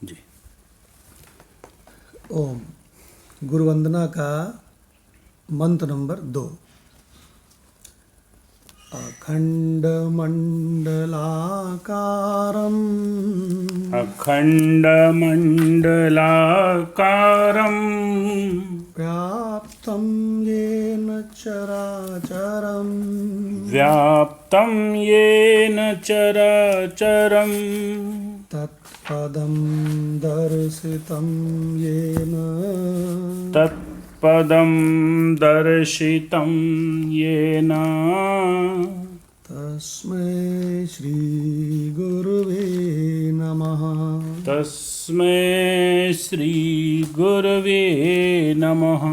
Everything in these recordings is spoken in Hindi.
जी। ओम। गुरुवंदना का मंत्र नंबर 2। अखंडमंडलाकारं अखंडमंडलाकारं व्याप्तं येन चराचरं व्याप्तं येन चराचरं तत्पदं दर्शितं येन तत्पदं दर्शितं येन तस्मै श्री गुरुवे नमः। तस्मै श्री गुरवे नमः।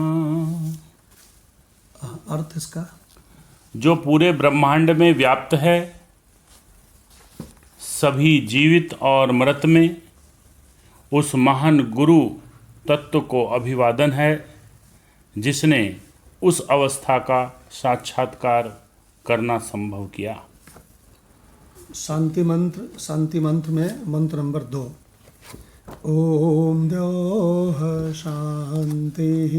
अर्थ इसका, जो पूरे ब्रह्मांड में व्याप्त है, सभी जीवित और मृत में, उस महान गुरु तत्व को अभिवादन है जिसने उस अवस्था का साक्षात्कार करना संभव किया। शांति मंत्र में मंत्र नंबर 2। ओम द्योः शांतिः।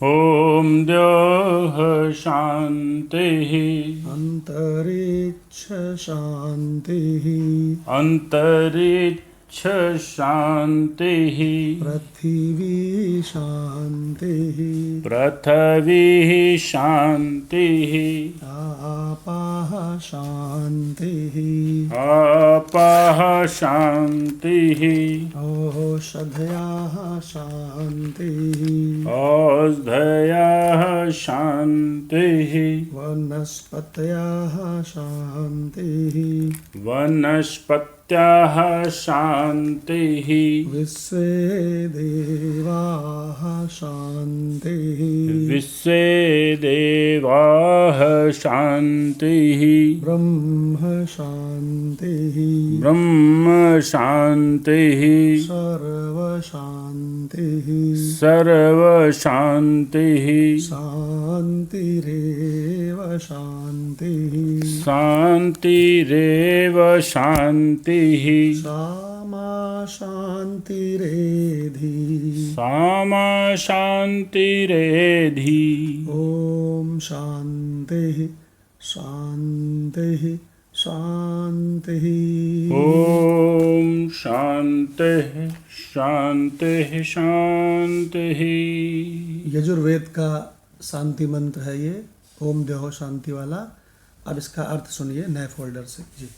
ओम द्योः शांतिः। अंतरिक्ष शांतिः। अंतरिक्ष शांतिः। पृथिवी शांतिः। पृथ्वी शांतिः। आपाः शांतिः। आपाः शांतिः। औषधयाः शांतिः। औषधयाः शांतिः। वनस्पतयः शांतिः। वनस्पत्याः शांतिः। विश्वे देवाः शांतिः। विश्वे देवाः शांतिः। ब्रह्म शांतिः। ब्रह्म शांतिः। सर्व शांतिः। सर्व शांतिः। शांतिरेव शांतिः। शांतिरेव शांतिः। सामा शांतिरेधि। सामा शांतिरेधि। ओम शांतिः शांतिः शांतिः। ओम शांतिः शांतिः शांतिः। यजुर्वेद का शांति मंत्र है ये, ओम द्योः शांति वाला। अब इसका अर्थ सुनिए नए फोल्डर से जी।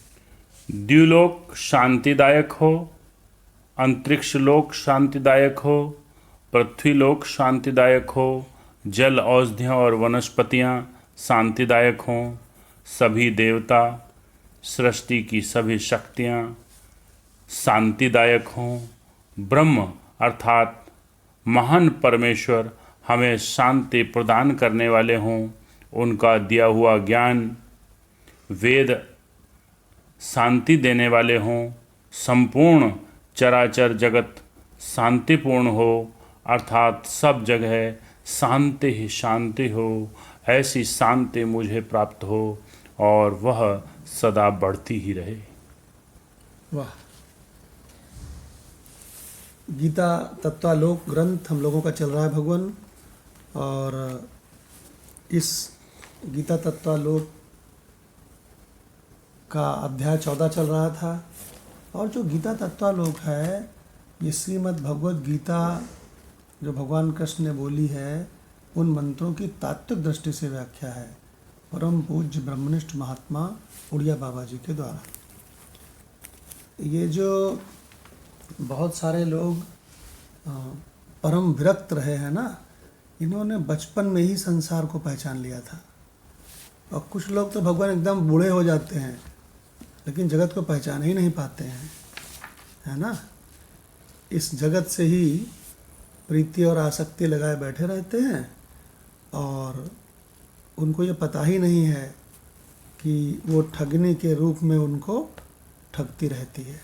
द्युलोक शांतिदायक हो, अंतरिक्ष लोक शांतिदायक हो, पृथ्वीलोक शांतिदायक हो, जल औषधियाँ और वनस्पतियाँ शांतिदायक हों, सभी देवता, सृष्टि की सभी शक्तियाँ शांतिदायक हों, ब्रह्म अर्थात महान परमेश्वर हमें शांति प्रदान करने वाले हों, उनका दिया हुआ ज्ञान वेद शांति देने वाले हों, संपूर्ण चराचर जगत शांतिपूर्ण हो, अर्थात सब जगह शांति ही शांति हो। ऐसी शांति मुझे प्राप्त हो और वह सदा बढ़ती ही रहे। वाह। गीता तत्वालोक ग्रंथ हम लोगों का चल रहा है भगवान, और इस गीता तत्वालोक का अध्याय 14 चल रहा था। और जो गीता तत्वालोक है, ये श्रीमद् भगवद गीता जो भगवान कृष्ण ने बोली है, उन मंत्रों की तात्विक दृष्टि से व्याख्या है परम पूज्य ब्रह्मनिष्ठ महात्मा उड़िया बाबा जी के द्वारा। ये जो बहुत सारे लोग परम विरक्त रहे हैं ना, इन्होंने बचपन में ही संसार को पहचान लिया था। और कुछ लोग तो भगवान एकदम बूढ़े हो जाते हैं लेकिन जगत को पहचान ही नहीं पाते हैं, है ना। इस जगत से ही प्रीति और आसक्ति लगाए बैठे रहते हैं और उनको ये पता ही नहीं है कि वो ठगने के रूप में उनको ठगती रहती है।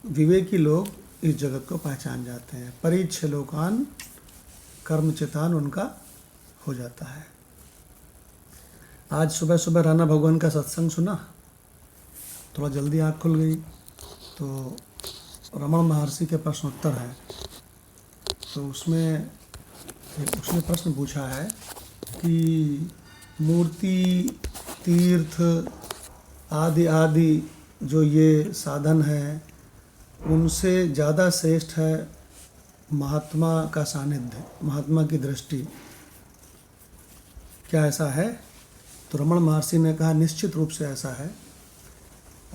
विवेकी लोग इस जगत को पहचान जाते हैं। परीच्छ लोकान कर्मचितान उनका हो जाता है। आज सुबह सुबह राणा भगवान का सत्संग सुना, थोड़ा जल्दी आँख खुल गई तो रमण महर्षि के प्रश्नोत्तर हैं। तो उसमें उसने प्रश्न पूछा है कि मूर्ति, तीर्थ आदि आदि जो ये साधन है, उनसे ज़्यादा श्रेष्ठ है महात्मा का सानिध्य, महात्मा की दृष्टि। क्या ऐसा है? तो रमण महर्षि ने कहा निश्चित रूप से ऐसा है।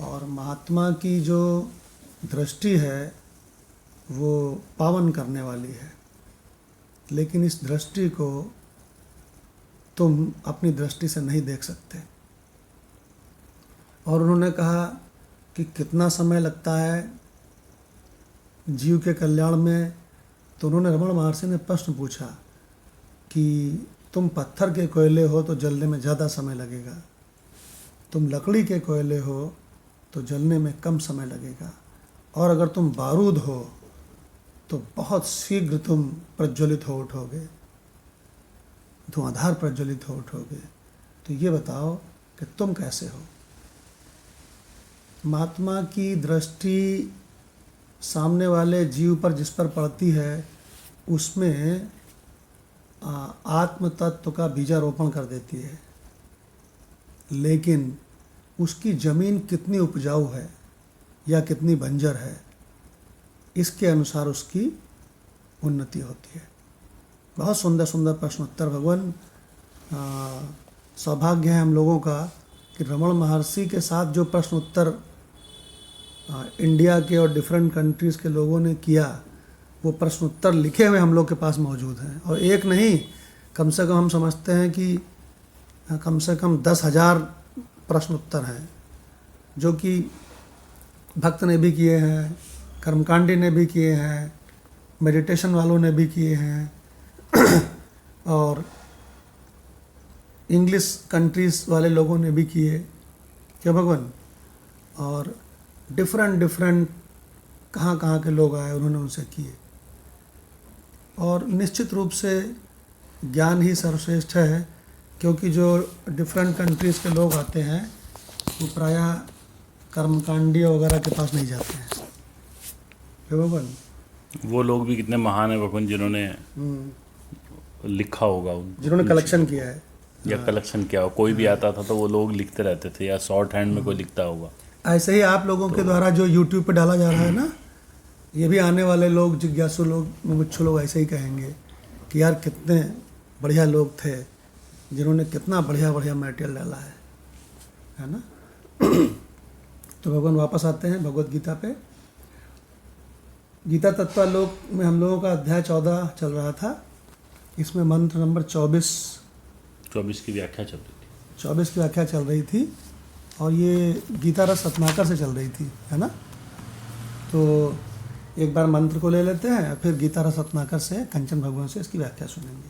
और महात्मा की जो दृष्टि है वो पावन करने वाली है, लेकिन इस दृष्टि को तुम अपनी दृष्टि से नहीं देख सकते। और उन्होंने कहा कि कितना समय लगता है जीव के कल्याण में। तो उन्होंने रमण महर्षि ने प्रश्न पूछा कि तुम पत्थर के कोयले हो तो जलने में ज़्यादा समय लगेगा, तुम लकड़ी के कोयले हो तो जलने में कम समय लगेगा, और अगर तुम बारूद हो तो बहुत शीघ्र तुम प्रज्वलित हो उठोगे, धुआंधार प्रज्वलित हो उठोगे। तो ये बताओ कि तुम कैसे हो? महात्मा की दृष्टि सामने वाले जीव पर जिस पर पड़ती है, उसमें आत्म तत्व का बीजारोपण कर देती है, लेकिन उसकी ज़मीन कितनी उपजाऊ है या कितनी बंजर है, इसके अनुसार उसकी उन्नति होती है। बहुत सुंदर सुंदर प्रश्नोत्तर। भगवान, सौभाग्य है हम लोगों का कि रमण महर्षि के साथ जो प्रश्नोत्तर इंडिया के और डिफरेंट कंट्रीज़ के लोगों ने किया, वो प्रश्नोत्तर लिखे हुए हम लोग के पास मौजूद हैं। और एक नहीं, कम से कम हम समझते हैं कि कम से कम 10,000 प्रश्नोत्तर हैं, जो कि भक्त ने भी किए हैं, कर्मकांडी ने भी किए हैं, मेडिटेशन वालों ने भी किए हैं और इंग्लिश कंट्रीज़ वाले लोगों ने भी किए। क्या भगवान? और डिफरेंट कहाँ के लोग आए, उन्होंने उनसे किए। और निश्चित रूप से ज्ञान ही सर्वश्रेष्ठ है, क्योंकि जो डिफरेंट कंट्रीज़ के लोग आते हैं वो प्रायः कर्मकांडी वगैरह के पास नहीं जाते हैं। क्या भगवान? वो लोग भी कितने महान है भगवान, जिन्होंने लिखा होगा, जिन्होंने कलेक्शन किया है या कलेक्शन किया हो। कोई भी आता था तो वो लोग लिखते रहते थे, या शॉर्ट हैंड में कोई लिखता होगा। ऐसे ही आप लोगों के द्वारा जो YouTube पे डाला जा रहा है ना, ये भी आने वाले लोग, जिज्ञासु लोग, मुमुक्षु लोग ऐसे ही कहेंगे कि यार कितने बढ़िया लोग थे, जिन्होंने कितना बढ़िया बढ़िया मटेरियल डाला है ना। तो भगवान वापस आते हैं भगवत गीता पे। गीता तत्वालोक में हम लोगों का अध्याय 14 चल रहा था। इसमें मंत्र नंबर 24 की व्याख्या चल रही थी। 24 की व्याख्या चल रही थी, और ये गीता रस रत्नाकर से चल रही थी, है ना। तो एक बार मंत्र को ले लेते हैं, फिर गीता रस रत्नाकर से, कंचन भगवान से इसकी व्याख्या सुनेंगे।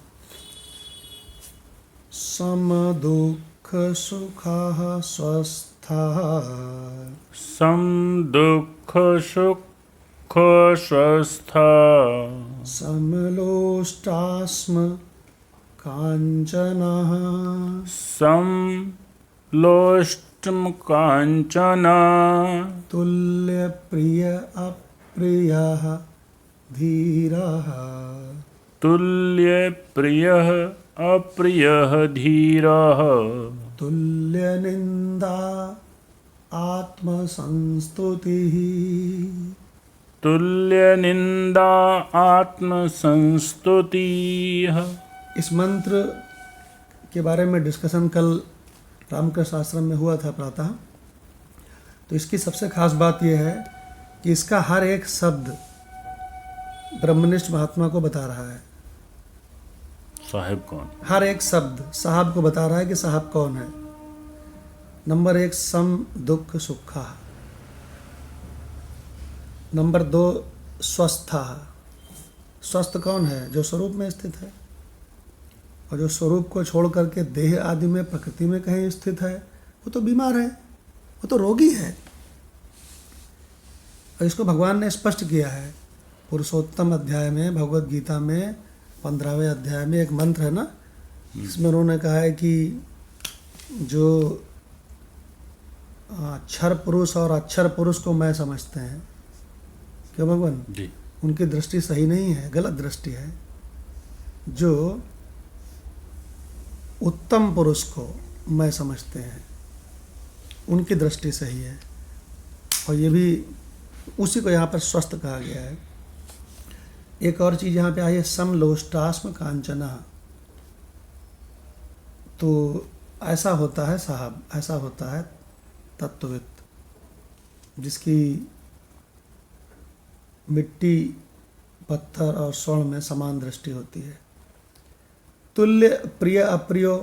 सम दुख सुखा स्वस्था, सम दुख सुख स्वस्था, समलोष्टास्म कांचनः, समलोष्टम कांचना, तुल्य प्रिय अप्रियः धीरः, तुल्य प्रियः अप्रियः धीरः, तुल्य निंदा आत्मसंस्तुतिः, तुल्य निंदा आत्मसंस्तुतिः। इस मंत्र के बारे में डिस्कशन कल रामकृष्ण आश्रम में हुआ था प्रातः। तो इसकी सबसे खास बात यह है कि इसका हर एक शब्द ब्रह्मनिष्ठ महात्मा को बता रहा है। साहिब कौन? हर एक शब्द साहब को बता रहा है कि साहब कौन है। नंबर 1 सम दुख सुखा, नंबर 2 स्वस्था। स्वस्थ कौन है? जो स्वरूप में स्थित है, और जो स्वरूप को छोड़ करके देह आदि में, प्रकृति में कहीं स्थित है, वो तो बीमार है, वो तो रोगी है। और इसको भगवान ने स्पष्ट किया है पुरुषोत्तम अध्याय में, भगवत गीता में 15वें अध्याय में एक मंत्र है ना, इसमें उन्होंने कहा है कि जो क्षर पुरुष और अक्षर पुरुष को मैं समझते हैं, क्यों भगवान? जी। उनकी दृष्टि सही नहीं है, गलत दृष्टि है। जो उत्तम पुरुष को मैं समझते हैं उनकी दृष्टि सही है, और ये भी उसी को यहाँ पर स्वस्थ कहा गया है। एक और चीज़ यहाँ पे आई है, समलोष्टास्म कांचना। तो ऐसा होता है साहब, ऐसा होता है तत्वविद जिसकी मिट्टी, पत्थर और स्वर्ण में समान दृष्टि होती है। तुल्य प्रिय अप्रियो,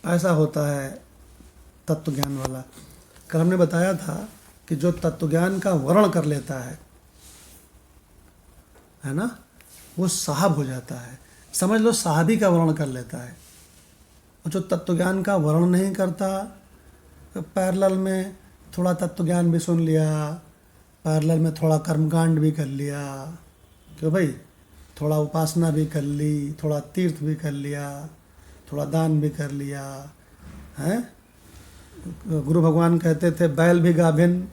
ऐसा होता है तत्व ज्ञान वाला। कल हमने बताया था कि जो तत्व ज्ञान का वर्ण कर लेता है ना, वो साहब हो जाता है। समझ लो साहबी का वर्ण कर लेता है। और जो तत्व ज्ञान का वर्ण नहीं करता, तो पैरेलल में थोड़ा तत्व ज्ञान भी सुन लिया, पैरेलल में थोड़ा कर्मकांड भी कर लिया, क्यों भाई, थोड़ा उपासना भी कर ली, थोड़ा तीर्थ भी कर लिया, थोड़ा दान भी कर लिया, हैं। गुरु भगवान कहते थे बैल भी गाभिन,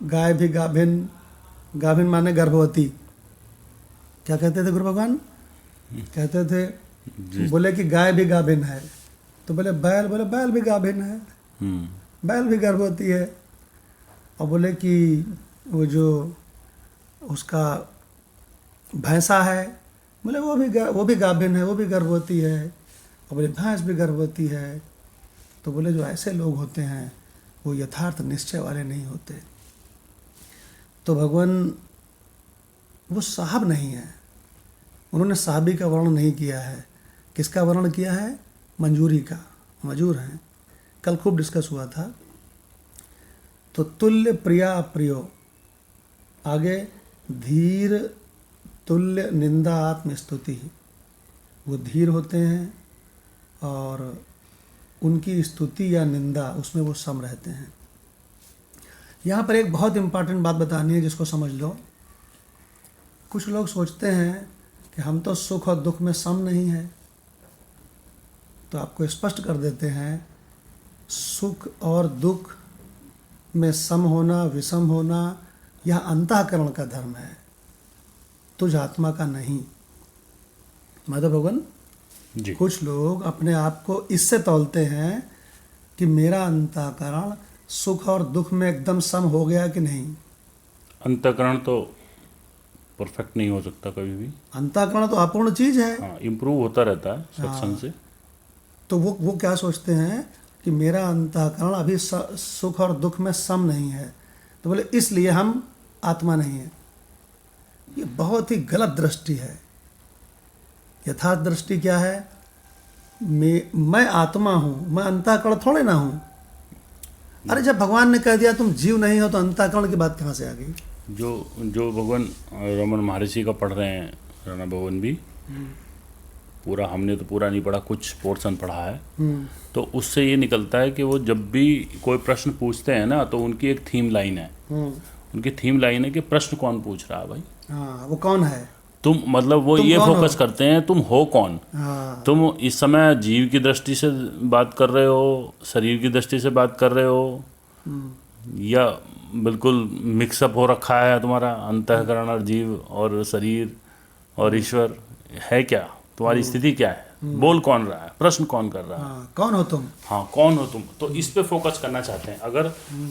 गाय भी गाभिन। गाभिन माने गर्भवती। क्या कहते थे गुरु भगवान? कहते थे, बोले कि गाय भी गाभिन है, तो बोले बैल भी गाभिन है, बैल भी गर्भवती है। और बोले कि वो जो उसका भैंसा है, बोले वो भी गाभिन है, वो भी गर्भवती है। और बोले भैंस भी गर्भवती है। तो बोले जो ऐसे लोग होते हैं वो यथार्थ निश्चय वाले नहीं होते। तो भगवान वो साहब नहीं है, उन्होंने साहबी का वर्णन नहीं किया है। किसका वर्णन किया है? मंजूरी का, मजूर हैं। कल खूब डिस्कस हुआ था। तो तुल्य प्रिया अप्रियो, आगे धीर तुल्य निंदा आत्मस्तुति। वो धीर होते हैं और उनकी स्तुति या निंदा उसमें वो सम रहते हैं। यहाँ पर एक बहुत इम्पॉर्टेंट बात बतानी है जिसको समझ लो। कुछ लोग सोचते हैं कि हम तो सुख और दुख में सम नहीं है, तो आपको स्पष्ट कर देते हैं, सुख और दुख में सम होना, विषम होना, यह अंतःकरण का धर्म है, तुझ आत्मा का नहीं। माधव भगवान जी। कुछ लोग अपने आप को इससे तौलते हैं कि मेरा अंतःकरण सुख और दुख में एकदम सम हो गया कि नहीं। अंतःकरण तो परफेक्ट नहीं हो सकता कभी भी। अंतःकरण तो अपूर्ण चीज है। हाँ, इम्प्रूव होता रहता है सत्संग से। तो वो क्या सोचते हैं कि मेरा अंतःकरण अभी सुख और दुख में सम नहीं है, तो बोले इसलिए हम आत्मा नहीं है। ये बहुत ही गलत दृष्टि है। यथार्थ दृष्टि क्या है? मैं आत्मा हूँ, मैं अंतःकरण थोड़े ना हूँ। अरे जब भगवान ने कह दिया तुम जीव नहीं हो, तो अंतःकरण की बात कहाँ से आ गई? जो भगवान रमन महर्षि का पढ़ रहे हैं, राणा भगवान भी पूरा, हमने तो पूरा नहीं पढ़ा, कुछ पोर्शन पढ़ा है। तो उससे ये निकलता है कि वो जब भी कोई प्रश्न पूछते हैं ना, तो उनकी एक थीम लाइन है। उनकी थीम लाइन है कि प्रश्न कौन पूछ रहा है भाई। हाँ, वो कौन है तुम, मतलब वो ये फोकस करते हैं तुम हो कौन। हाँ। तुम इस समय जीव की दृष्टि से बात कर रहे हो, शरीर की दृष्टि से बात कर रहे हो, या बिल्कुल मिक्सअप हो रखा है तुम्हारा अंतःकरण और जीव और शरीर और ईश्वर है क्या? तुम्हारी स्थिति क्या है? बोल कौन रहा है? प्रश्न कौन कर रहा है? हाँ, कौन हो तुम? हाँ, कौन हो तुम? तो इस पे फोकस करना चाहते हैं।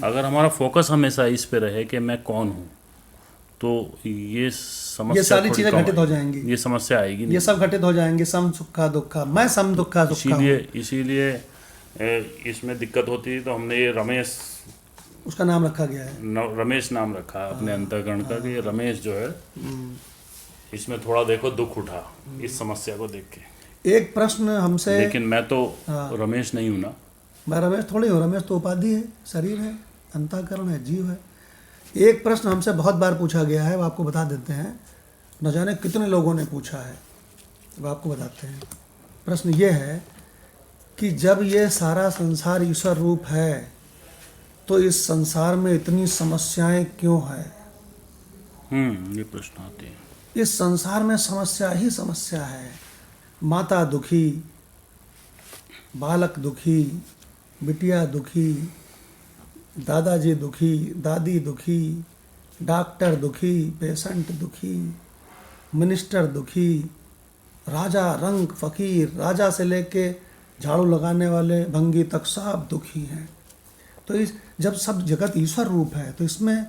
अगर हमारा फोकस हमेशा इस पे रहे कि मैं कौन हूँ, तो ये समस्या, ये सारी चीजें घटित हो जाएंगी, ये समस्या आएगी नहीं। ये सब घटित हो जाएंगे। सम सुखा दुखा, मैं सम दुखा सुखा। इसीलिए इसमें दिक्कत होती है। तो हमने ये रमेश, उसका नाम रखा गया है, रमेश नाम रखा है अपने अंतःकरण का, कि ये रमेश जो है इसमें थोड़ा देखो दुख उठा इस समस्या को देख के। एक प्रश्न हमसे, लेकिन मैं तो रमेश नहीं हूँ ना। मैं रमेश थोड़ी हूँ। रमेश तो उपाधि है, शरीर है, अंतःकरण है, जीव है। एक प्रश्न हमसे बहुत बार पूछा गया है, वो आपको बता देते हैं। न जाने कितने लोगों ने पूछा है, वो आपको बताते हैं। प्रश्न ये है कि जब ये सारा संसार ईश्वर रूप है, तो इस संसार में इतनी समस्याएं क्यों है? ये प्रश्न आते हैं। इस संसार में समस्या ही समस्या है। माता दुखी, बालक दुखी, बिटिया दुखी, दादाजी दुखी, दादी दुखी, डॉक्टर दुखी, पेशेंट दुखी, मिनिस्टर दुखी, राजा रंक फकीर, राजा से लेके झाड़ू लगाने वाले भंगी तक सब दुखी हैं। तो इस जब सब जगत ईश्वर रूप है तो इसमें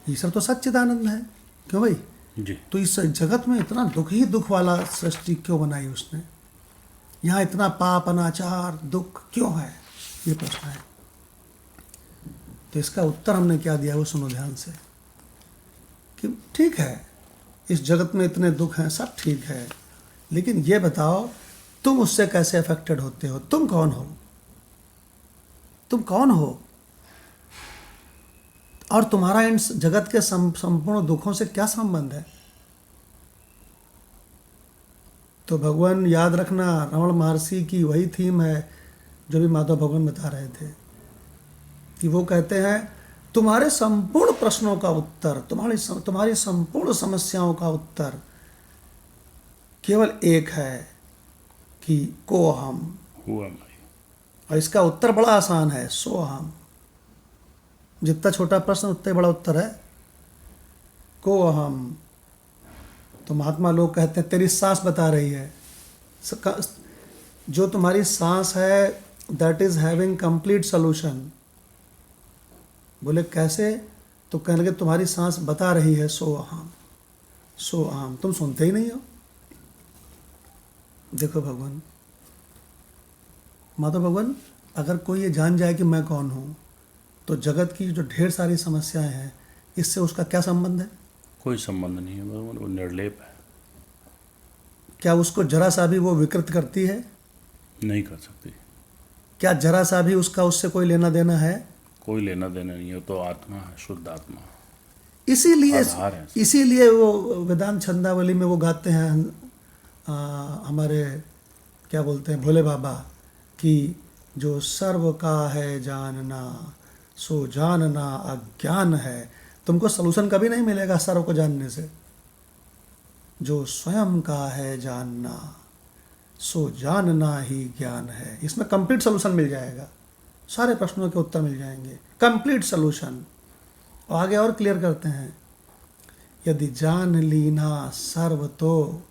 ईश्वर तो सच्चिदानंद है, क्यों भाई? जी। तो इस जगत में इतना दुख ही दुख वाला सृष्टि क्यों बनाई उसने? यहाँ इतना पाप अनाचार दुख क्यों है, ये प्रश्न है। तो इसका उत्तर हमने क्या दिया वो सुनो ध्यान से, कि ठीक है इस जगत में इतने दुख हैं, सब ठीक है, लेकिन ये बताओ तुम उससे कैसे अफेक्टेड होते हो? तुम कौन हो? तुम कौन हो? और तुम्हारा इन जगत के संपूर्ण दुखों से क्या संबंध है? तो भगवान याद रखना, रमण महर्षि की वही थीम है जो भी माधव भगवान बता रहे थे, कि वो कहते हैं तुम्हारे संपूर्ण प्रश्नों का उत्तर, तुम्हारी संपूर्ण समस्याओं का उत्तर केवल एक है कि को हम। हुआ मैं। और इसका उत्तर बड़ा आसान है, सो हम। जितना छोटा प्रश्न उतना ही बड़ा उत्तर है, को हम। तो महात्मा लोग कहते हैं तेरी सांस बता रही है, जो तुम्हारी सांस है that is having complete solution. बोले कैसे? तो कहने लगे तुम्हारी सांस बता रही है सो हम, सो हम। तुम सुनते ही नहीं हो। देखो भगवान, माधव भगवान, अगर कोई ये जान जाए कि मैं कौन हूँ तो जगत की जो ढेर सारी समस्याएं हैं इससे उसका क्या संबंध है? कोई संबंध नहीं है भगवान, वो निर्लेप है। क्या उसको जरा सा भी वो विकृत करती है? नहीं कर सकती। क्या जरा सा भी उसका उससे कोई लेना देना है? कोई लेना देना नहीं है, तो आत्मा है, शुद्ध आत्मा। इसीलिए आधार है। इसीलिए वो वेदांत छंदावली में वो गाते हैं हमारे क्या बोलते हैं भोले बाबा, कि जो सर्व का है जानना सो जानना अज्ञान है। तुमको सलूशन कभी नहीं मिलेगा सर्व को जानने से। जो स्वयं का है जानना सो जानना ही ज्ञान है। इसमें कंप्लीट सलूशन मिल जाएगा, सारे प्रश्नों के उत्तर मिल जाएंगे, कंप्लीट सलूशन। और आगे और क्लियर करते हैं, यदि जान लीना सर्व तो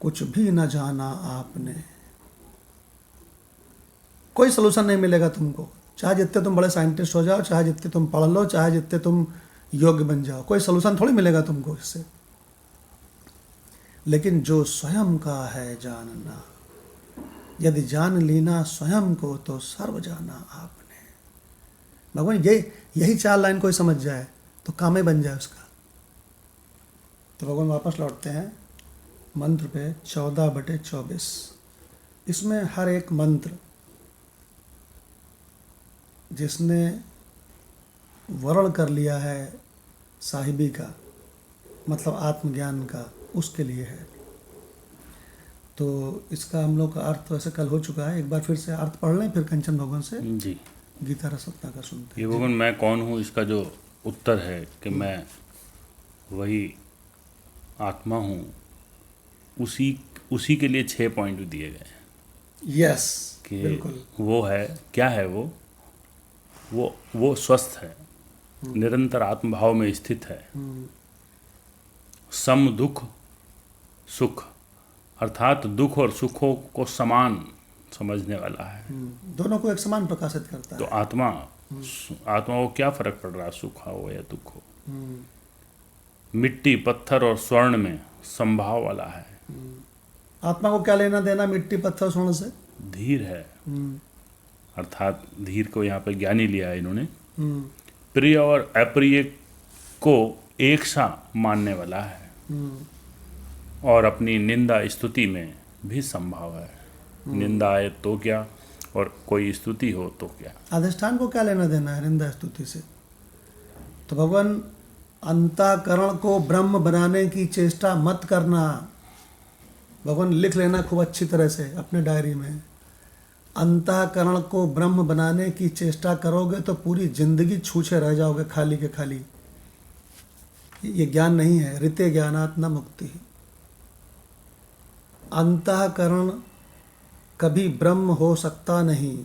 कुछ भी न जाना आपने। कोई सलूशन नहीं मिलेगा तुमको, चाहे जितने तुम बड़े साइंटिस्ट हो जाओ, चाहे जितने तुम पढ़ लो, चाहे जितने तुम योग्य बन जाओ, कोई सलूशन थोड़ी मिलेगा तुमको इससे। लेकिन जो स्वयं का है जानना, यदि जान लीना स्वयं को तो सर्व जाना आपने। भगवान यही 4 लाइन कोई समझ जाए तो काम ही बन जाए उसका। तो भगवान वापस लौटते हैं मंत्र पे 14/24। इसमें हर एक मंत्र जिसने वर्ण कर लिया है साहिबी का, मतलब आत्मज्ञान का, उसके लिए है। तो इसका हम लोग का अर्थ वैसे कल हो चुका है, एक बार फिर से अर्थ पढ़ लें, फिर कंचन भगवान से जी गीता रसरत्ना का सुनते ये हैं। भगवान मैं कौन हूँ, इसका जो उत्तर है कि मैं वही आत्मा हूँ, उसी के लिए 6 पॉइंट दिए गए हैं यस, कि बिल्कुल। वो है, क्या है वो स्वस्थ है, निरंतर आत्मभाव में स्थित है, सम दुख सुख, अर्थात दुख और सुखों को समान समझने वाला है। दोनों को एक समान प्रकाशित करता तो है। आत्मा को क्या फर्क पड़ रहा है, सुख हो या दुख हो। मिट्टी पत्थर और स्वर्ण में संभाव वाला है। आत्मा को क्या लेना देना मिट्टी पत्थर स्वर्ण से? धीर है, अर्थात धीर को यहाँ पे ज्ञानी लिया है इन्होंने। हम्म, प्रिय और अप्रिय को एक सा मानने वाला है, और अपनी निंदा स्तुति में भी संभाव है। निंदा आए तो क्या, और कोई स्तुति हो तो क्या। अधिष्ठान को क्या लेना देना है निंदा स्तुति से? तो भगवान, अंतःकरण को ब्रह्म बनाने की चेष्टा मत करना। भगवान लिख लेना खूब अच्छी तरह से अपने डायरी में। अंतःकरण को ब्रह्म बनाने की चेष्टा करोगे तो पूरी जिंदगी छूछे रह जाओगे, खाली के खाली। ये ज्ञान नहीं है, ऋते ज्ञानात् न मुक्ति। अंतःकरण कभी ब्रह्म हो सकता नहीं।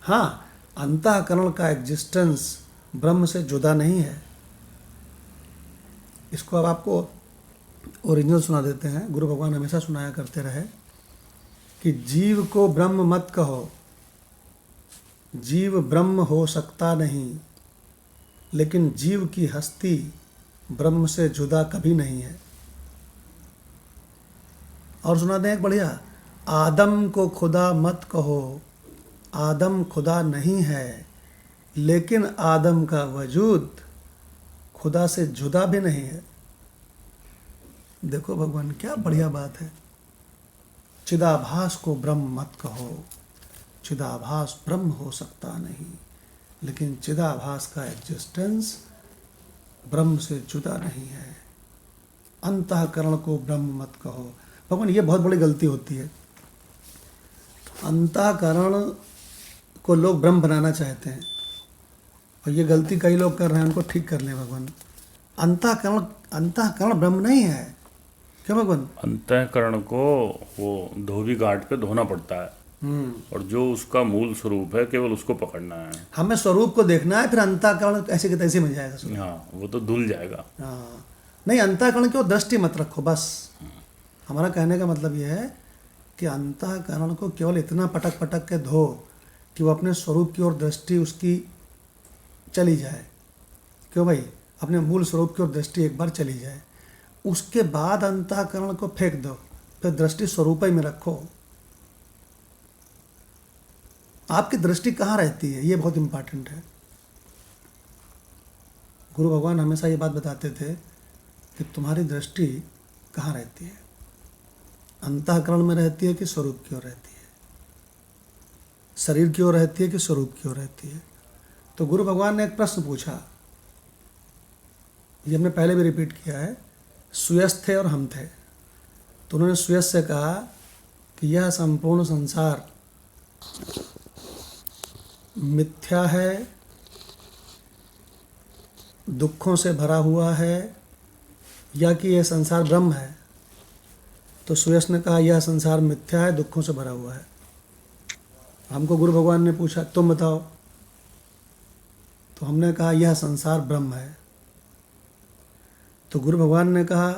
हाँ, अंतःकरण का एग्जिस्टेंस ब्रह्म से जुदा नहीं है, इसको अब आपको ओरिजिनल सुना देते हैं। गुरु भगवान हमेशा सुनाया करते रहे कि जीव को ब्रह्म मत कहो, जीव ब्रह्म हो सकता नहीं, लेकिन जीव की हस्ती ब्रह्म से जुदा कभी नहीं है। और सुना दें एक बढ़िया, आदम को खुदा मत कहो, आदम खुदा नहीं है, लेकिन आदम का वजूद खुदा से जुदा भी नहीं है। देखो भगवान क्या बढ़िया बात है। चिदाभास को ब्रह्म मत कहो, चिदाभास ब्रह्म हो सकता नहीं, लेकिन चिदाभास का एग्जिस्टेंस ब्रह्म से जुदा नहीं है। अंतःकरण को ब्रह्म मत कहो। भगवान ये बहुत बड़ी गलती होती है। अंतःकरण को लोग ब्रह्म बनाना चाहते हैं, और ये गलती कई लोग कर रहे हैं, उनको ठीक कर लें भगवान। अंतःकरण ब्रह्म नहीं है। क्यों भगवान? अंतःकरण को वो धोबी घाट पे धोना पड़ता है, और जो उसका मूल स्वरूप है केवल उसको पकड़ना है। हमें स्वरूप को देखना है, फिर अंतःकरण ऐसे के तैसे मिल जाएगा। हाँ, वो तो धुल जाएगा। हाँ, नहीं, अंतःकरण की ओर दृष्टि मत रखो बस। हमारा कहने का मतलब यह है कि अंतःकरण को केवल इतना पटक पटक के धो कि वो अपने स्वरूप की ओर दृष्टि उसकी चली जाए। क्यों भाई? अपने मूल स्वरूप की ओर दृष्टि एक बार चली जाए, उसके बाद अंतःकरण को फेंक दो, फिर दृष्टि स्वरूप ही में रखो। आपकी दृष्टि कहाँ रहती है, ये बहुत इम्पॉर्टेंट है। गुरु भगवान हमेशा ये बात बताते थे कि तुम्हारी दृष्टि कहाँ रहती है, अंतःकरण में रहती है कि स्वरूप की ओर रहती है, शरीर की ओर रहती है कि स्वरूप की ओर रहती है। तो गुरु भगवान ने एक प्रश्न पूछा, ये हमने पहले भी रिपीट किया है। सुयस थे और हम थे, तो उन्होंने सुयस से कहा कि यह संपूर्ण संसार मिथ्या है, दुखों से भरा हुआ है, या कि यह संसार ब्रह्म है। तो सुयस ने कहा यह संसार मिथ्या है, दुखों से भरा हुआ है। हमको गुरु भगवान ने पूछा तुम बताओ, तो हमने कहा यह संसार ब्रह्म है। तो गुरु भगवान ने कहा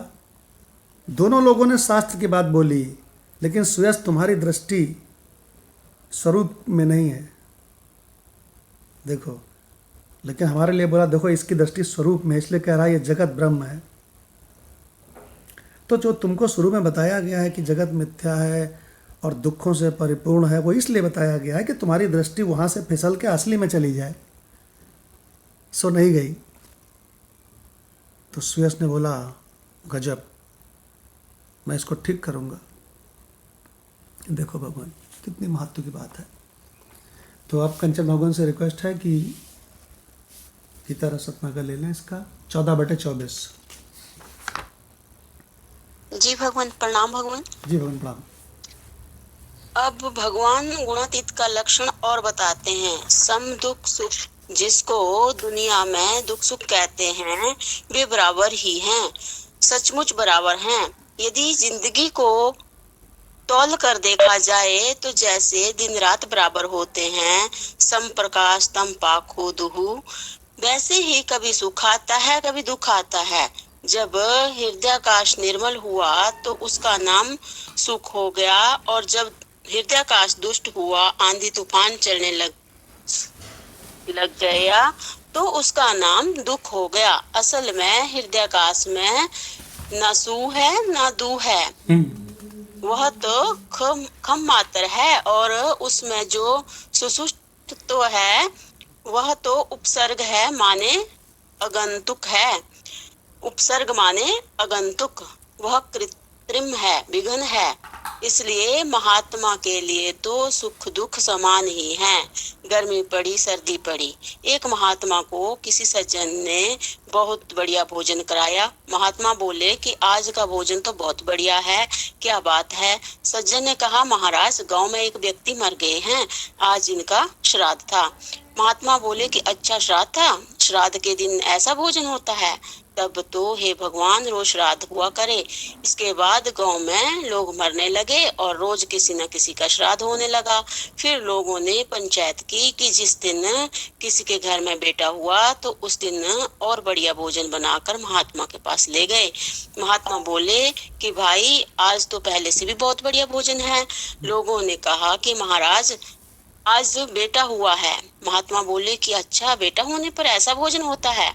दोनों लोगों ने शास्त्र की बात बोली, लेकिन सुयस तुम्हारी दृष्टि स्वरूप में नहीं है। देखो, लेकिन हमारे लिए बोला देखो इसकी दृष्टि स्वरूप में, इसलिए कह रहा है ये जगत ब्रह्म है। तो जो तुमको शुरू में बताया गया है कि जगत मिथ्या है और दुखों से परिपूर्ण है, वो इसलिए बताया गया है कि तुम्हारी दृष्टि वहाँ से फिसल के असली में चली जाए। सो नहीं गई। तो सुयस ने बोला गजब, मैं इसको ठीक करूँगा। देखो भगवान कितनी महत्व की बात है। तो अब कंचन भगवान से रिक्वेस्ट है कि गीता रस रत्नाकर ले लें इसका 14/24। जी भगवान प्रणाम। भगवान जी भगवान प्रणाम। अब भगवान गुणातीत का लक्षण और बताते हैं। सम दुख सुख, जिसको दुनिया में दुख सुख कहते हैं, वे बराबर ही हैं, सचमुच बराबर हैं। यदि जिंदगी को तौल कर देखा जाए तो जैसे दिन रात बराबर होते हैं, सम प्रकाश तम पाखो दुहु, वैसे ही कभी सुख आता है कभी दुख आता है। जब हृदयाकाश निर्मल हुआ तो उसका नाम सुख हो गया, और जब हृदयाकाश दुष्ट हुआ, आंधी तूफान चलने लग गया, तो उसका नाम दुख हो गया। असल में हृदयाकाश में न सु है न दू है, वह तो खम मात्र है, और उसमें जो सुसुष्ट है वह तो उपसर्ग है, माने अगंतुक है। उपसर्ग माने अगंतुक, वह कृत्रिम है, विघ्न है। इसलिए महात्मा के लिए तो सुख दुख समान ही हैं। गर्मी पड़ी सर्दी पड़ी, एक महात्मा को किसी सज्जन ने बहुत बढ़िया भोजन कराया। महात्मा बोले कि आज का भोजन तो बहुत बढ़िया है, क्या बात है? सज्जन ने कहा महाराज, गांव में एक व्यक्ति मर गए हैं, आज इनका श्राद्ध था। महात्मा बोले कि अच्छा श्राद्ध था, श्राद्ध के दिन ऐसा भोजन होता है? तब तो हे भगवान रोज श्राद्ध हुआ करे। इसके बाद गांव में लोग मरने लगे और रोज किसी न किसी का श्राद्ध होने लगा। फिर लोगों ने पंचायत की कि जिस दिन किसी के घर में बेटा हुआ तो उस दिन और बढ़िया भोजन बनाकर महात्मा के पास ले गए। महात्मा बोले कि भाई आज तो पहले से भी बहुत बढ़िया भोजन है। लोगों ने कहा कि महाराज आज बेटा हुआ है। महात्मा बोले कि अच्छा बेटा होने पर ऐसा भोजन होता है?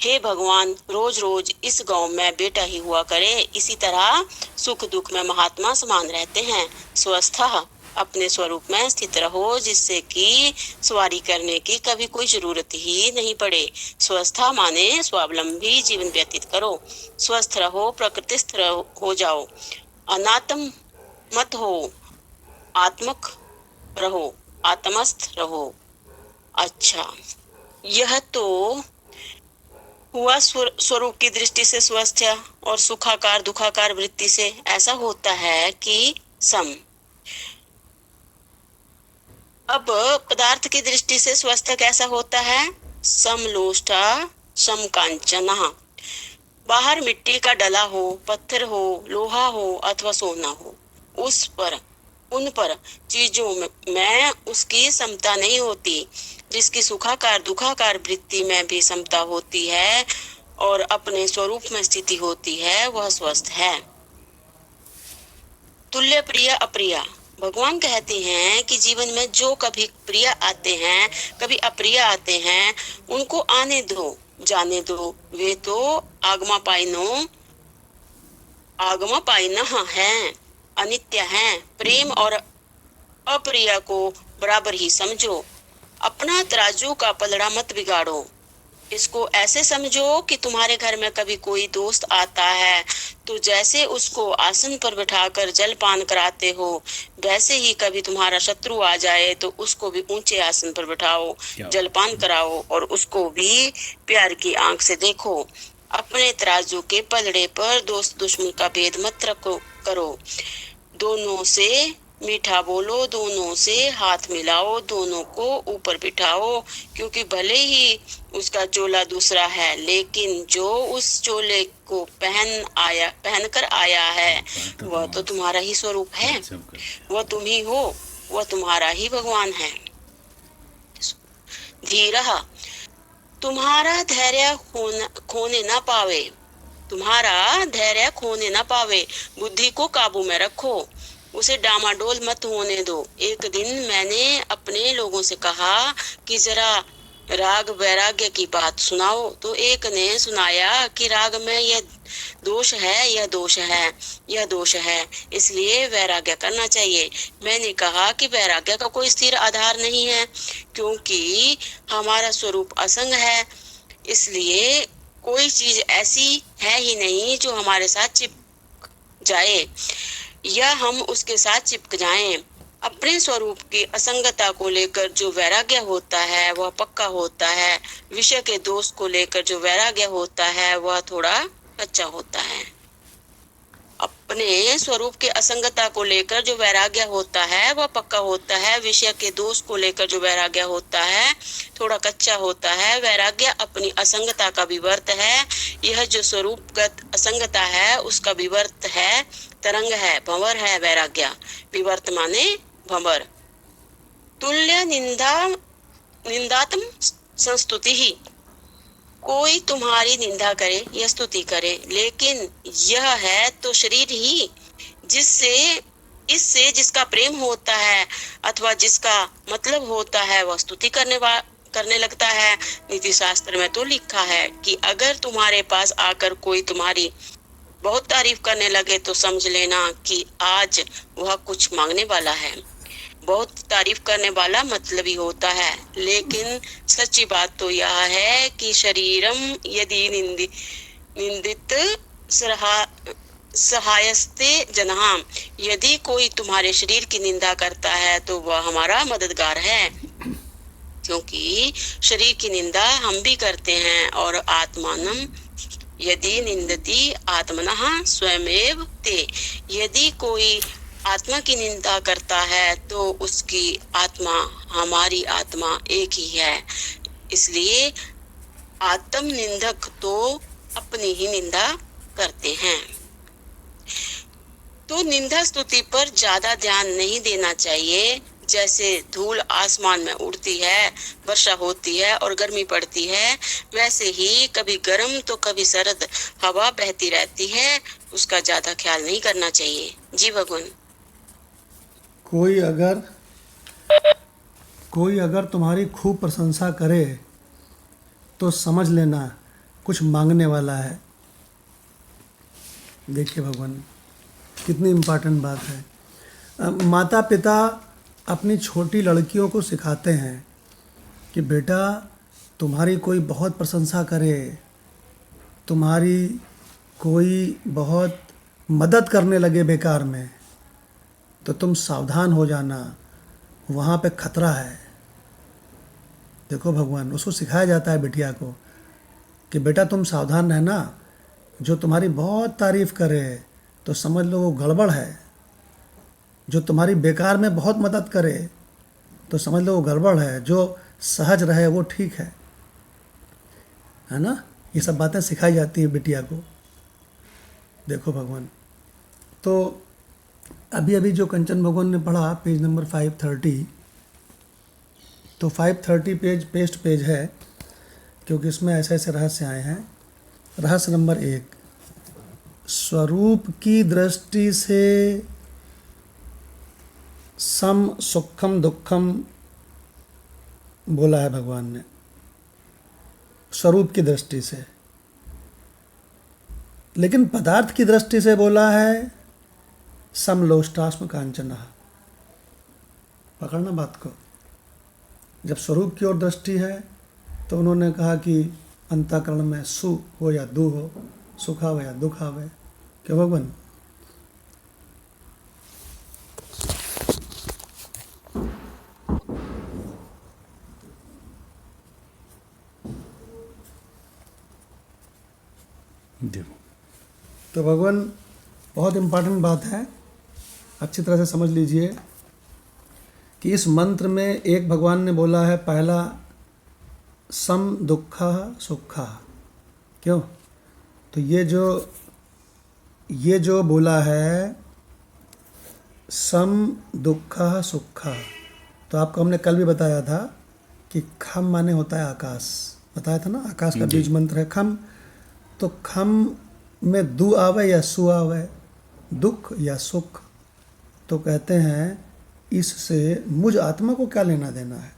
हे भगवान रोज रोज इस गांव में बेटा ही हुआ करे। इसी तरह सुख दुख में महात्मा समान रहते हैं। स्वस्थ अपने स्वरूप में स्थित रहो, जिससे कि सवारी करने की कभी कोई जरूरत ही नहीं पड़े। स्वस्थ माने स्वावलंबी जीवन व्यतीत करो। स्वस्थ रहो, प्रकृतिस्थ हो जाओ, अनात्म मत हो, आत्मक रहो, आत्मस्थ रहो। अच्छा, यह तो हुआ स्वरूप की दृष्टि से स्वस्थ और सुखाकार दुखाकार वृत्ति से ऐसा होता है कि सम। अब पदार्थ की दृष्टि से स्वस्थ कैसा होता है? समलोष्टा समकांचना। बाहर मिट्टी का डला हो, पत्थर हो, लोहा हो अथवा सोना हो, उन पर चीजों में उसकी समता नहीं होती। जिसकी सुखाकार दुखाकार वृत्ति में भी समता होती है और अपने स्वरूप में स्थिति होती है, वह स्वस्थ है। तुल्य प्रिय अप्रिय। भगवान कहते हैं कि जीवन में जो कभी प्रिय आते हैं कभी अप्रिय आते हैं, उनको आने दो, जाने दो। वे तो आगमा पाइन हैं, अनित्य हैं। प्रेम और अप्रिय को बराबर ही समझो। अपना तराजू का पलड़ा मत बिगाड़ो। इसको ऐसे समझो कि तुम्हारे घर में कभी कोई दोस्त आता है तो जैसे उसको आसन पर बिठाकर जलपान कराते हो, वैसे ही कभी तुम्हारा शत्रु आ जाए तो उसको भी ऊंचे आसन पर बिठाओ, जलपान कराओ और उसको भी प्यार की आंख से देखो। अपने तराजू के पलड़े पर दोस्त दुश्मन का भेद मत करो। दोनों से मीठा बोलो, दोनों से हाथ मिलाओ, दोनों को ऊपर बिठाओ, क्योंकि भले ही उसका चोला दूसरा है, लेकिन जो उस चोले को पहनकर आया है वह तो तुम्हारा ही स्वरूप है। वह तुम ही हो, वह तुम्हारा ही भगवान है। धीरः, तुम्हारा धैर्य खोने ना पावे, तुम्हारा धैर्य खोने ना पावे। बुद्धि को काबू में रखो, उसे डामाडोल मत होने दो। एक दिन मैंने अपने लोगों से कहा कि जरा राग वैराग्य की बात सुनाओ, तो एक ने सुनाया कि राग में यह दोष है, यह दोष है, यह दोष है, इसलिए वैराग्य करना चाहिए। मैंने कहा कि वैराग्य का कोई स्थिर आधार नहीं है, क्योंकि हमारा स्वरूप असंग है, इसलिए कोई चीज ऐसी है ही नहीं जो हमारे साथ चिपक जाए या हम उसके साथ चिपक जाएं। अपने स्वरूप की असंगता को लेकर जो वैराग्य होता है वह पक्का होता है। विषय के दोष को लेकर जो वैराग्य होता है वह थोड़ा कच्चा होता है। अपने स्वरूप के असंगता को लेकर जो वैराग्य होता है वह पक्का होता है। विषय के दोष को लेकर जो वैराग्य होता है थोड़ा कच्चा होता है। वैराग्य अपनी असंगता का विवर्त है। यह जो स्वरूपगत असंगता है उसका विवर्त है, तरंग है, भंवर है वैराग्य। विवर्त माने भंवर। तुल्य निंदात्म संस्तुति ही। कोई तुम्हारी निंदा करे या स्तुति करे, लेकिन यह है तो शरीर ही, इससे जिसका प्रेम होता है अथवा जिसका मतलब होता है वह स्तुति करने लगता है। नीति शास्त्र में तो लिखा है कि अगर तुम्हारे पास आकर कोई तुम्हारी बहुत तारीफ करने लगे तो समझ लेना कि आज वह कुछ मांगने वाला है। बहुत तारीफ करने वाला मतलबी होता है, लेकिन सच्ची बात तो यह है कि शरीरम यदि निंदित सहायस्ते जन्हाम। यदि कोई तुम्हारे शरीर की निंदा करता है तो वह हमारा मददगार है, क्योंकि शरीर की निंदा हम भी करते हैं। और आत्मानम यदि निंदती आत्मनः स्वयमेव ते। यदि कोई आत्मा की निंदा करता है तो उसकी आत्मा हमारी आत्मा एक ही है। इसलिए आत्म निंदक तो अपनी ही निंदा करते हैं। तो निंदा स्तुति पर ज्यादा ध्यान नहीं देना चाहिए। जैसे धूल आसमान में उड़ती है, वर्षा होती है और गर्मी पड़ती है, वैसे ही कभी गर्म तो कभी सर्द हवा बहती रहती है। उसका ज्यादा ख्याल नहीं करना चाहिए। जी भगवान। कोई अगर तुम्हारी खूब प्रशंसा करे तो समझ लेना कुछ मांगने वाला है। देखिए भगवान, कितनी इम्पोर्टेंट बात है। माता पिता अपनी छोटी लड़कियों को सिखाते हैं कि बेटा तुम्हारी कोई बहुत प्रशंसा करे, तुम्हारी कोई बहुत मदद करने लगे बेकार में, तो तुम सावधान हो जाना, वहाँ पे खतरा है। देखो भगवान, उसको सिखाया जाता है बिटिया को कि बेटा तुम सावधान रहना, जो तुम्हारी बहुत तारीफ़ करे तो समझ लो वो गड़बड़ है, जो तुम्हारी बेकार में बहुत मदद करे तो समझ लो वो गड़बड़ है, जो सहज रहे वो ठीक है ना। ये सब बातें सिखाई जाती हैं बिटिया को। देखो भगवान, तो अभी अभी जो कंचन भगवान ने पढ़ा पेज नंबर 530, तो 530 पेज पेज है, क्योंकि इसमें ऐसे ऐसे रहस्य आए हैं। रहस्य नंबर 1, स्वरूप की दृष्टि से सम सुखम दुखम बोला है भगवान ने, स्वरूप की दृष्टि से। लेकिन पदार्थ की दृष्टि से बोला है समलोष्टास्म कांचना। पकड़ना बात को। जब स्वरूप की ओर दृष्टि है तो उन्होंने कहा कि अंतःकरण में सु हो या दु हो, सुख आवे या दुख आवे। क्यों भगवान? तो भगवान, बहुत इम्पोर्टेंट बात है, अच्छी तरह से समझ लीजिए कि इस मंत्र में एक भगवान ने बोला है पहला सम दुखा सुखा। क्यों? तो ये जो बोला है सम दुखा सुखा, तो आपको हमने कल भी बताया था कि खम माने होता है आकाश, बताया था ना, आकाश का बीज मंत्र है खम। तो खम में दु आवे या सु आवे, दुख या सुख, तो कहते हैं इससे मुझ आत्मा को क्या लेना देना है।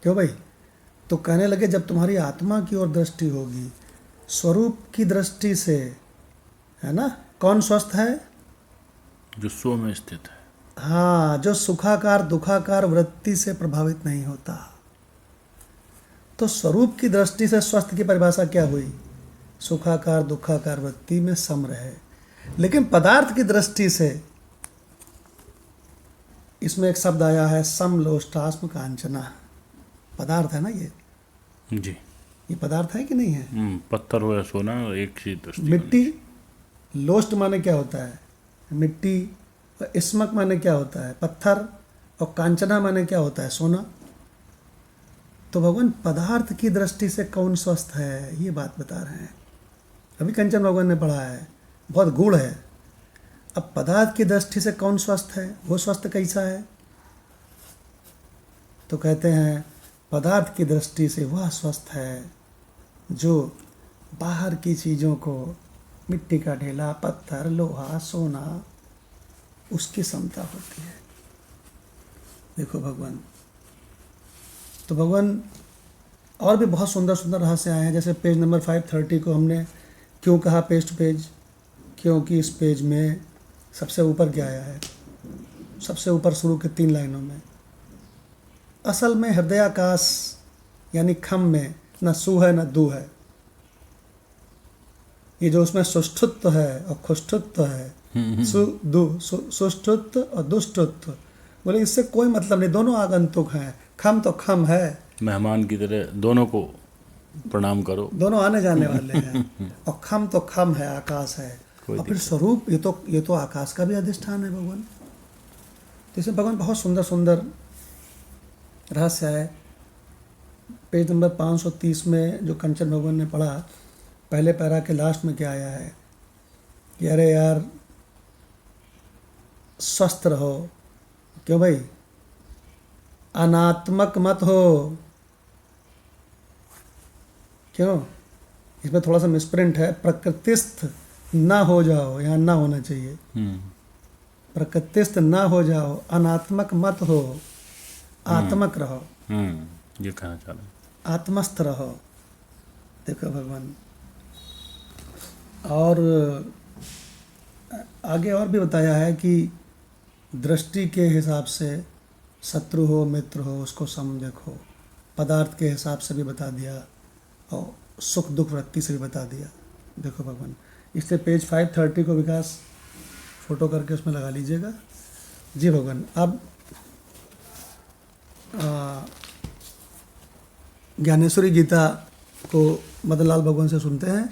क्यों भाई? तो कहने लगे जब तुम्हारी आत्मा की ओर दृष्टि होगी, स्वरूप की दृष्टि से, है ना, कौन स्वस्थ है? जो स्व में स्थित है। हाँ, जो सुखाकार दुखाकार वृत्ति से प्रभावित नहीं होता। तो स्वरूप की दृष्टि से स्वस्थ की परिभाषा क्या हुई? सुखाकार दुखाकार वृत्ति में सम रहे। लेकिन पदार्थ की दृष्टि से इसमें एक शब्द आया है समलोष्टास्म कांचना। पदार्थ है ना ये ये पदार्थ है कि नहीं है? पत्थर हो या सोना, एक ही दृष्टि। मिट्टी, लोस्ट माने क्या होता है? मिट्टी। और स्मक माने क्या होता है? पत्थर। और कांचना माने क्या होता है? सोना। तो भगवान पदार्थ की दृष्टि से कौन स्वस्थ है, ये बात बता रहे हैं। अभी कंचन भगवान ने पढ़ा है, बहुत गूढ़ है। अब पदार्थ की दृष्टि से कौन स्वस्थ है, वो स्वस्थ कैसा है? तो कहते हैं पदार्थ की दृष्टि से वह स्वस्थ है जो बाहर की चीज़ों को, मिट्टी का ढेला, पत्थर, लोहा, सोना, उसकी समता होती है। देखो भगवान, तो भगवान और भी बहुत सुंदर सुंदर रहस्य आए हैं। जैसे पेज नंबर 530 को हमने क्यों कहा पेज टू पेज? क्योंकि इस पेज में सबसे ऊपर क्या आया है? सबसे ऊपर शुरू के 3 लाइनों में असल में हृदयाकाश यानी खम में न सु है न दु है। ये जो उसमें सुष्ठुत्व है और खुष्ठुत्व है, सु दु, सुष्ठुत्व और दुष्टुत्व, बोले इससे कोई मतलब नहीं, दोनों आगंतुक हैं। खम तो खम है, मेहमान की तरह दोनों को प्रणाम करो, दोनों आने जाने वाले हैं। और खम तो खम है, आकाश है। और फिर स्वरूप ये तो आकाश का भी अधिष्ठान है भगवान। तो इसमें भगवान बहुत सुंदर सुंदर रहस्य है। पेज नंबर 530 में जो कंचन भगवान ने पढ़ा, पहले पैरा के लास्ट में क्या आया है कि अरे यार स्वस्थ रहो, क्यों भाई, अनात्मक मत हो। क्यों, इसमें थोड़ा सा मिसप्रिंट है, प्रकृतिस्थ ना हो जाओ, यहाँ ना होना चाहिए, प्रकृतिस्थ ना हो जाओ, अनात्मक मत हो, आत्मक रहो। ये कहना चाह रहे हैं, आत्मस्थ रहो। देखो भगवान, और आगे और भी बताया है कि दृष्टि के हिसाब से शत्रु हो मित्र हो उसको सम देखो, पदार्थ के हिसाब से भी बता दिया और सुख दुख वृत्ति से भी बता दिया। देखो भगवान, इससे पेज 530 को विकास फोटो करके उसमें लगा लीजिएगा। जी भगवान, अब ज्ञानेश्वरी गीता को मदनलाल भगवान से सुनते हैं।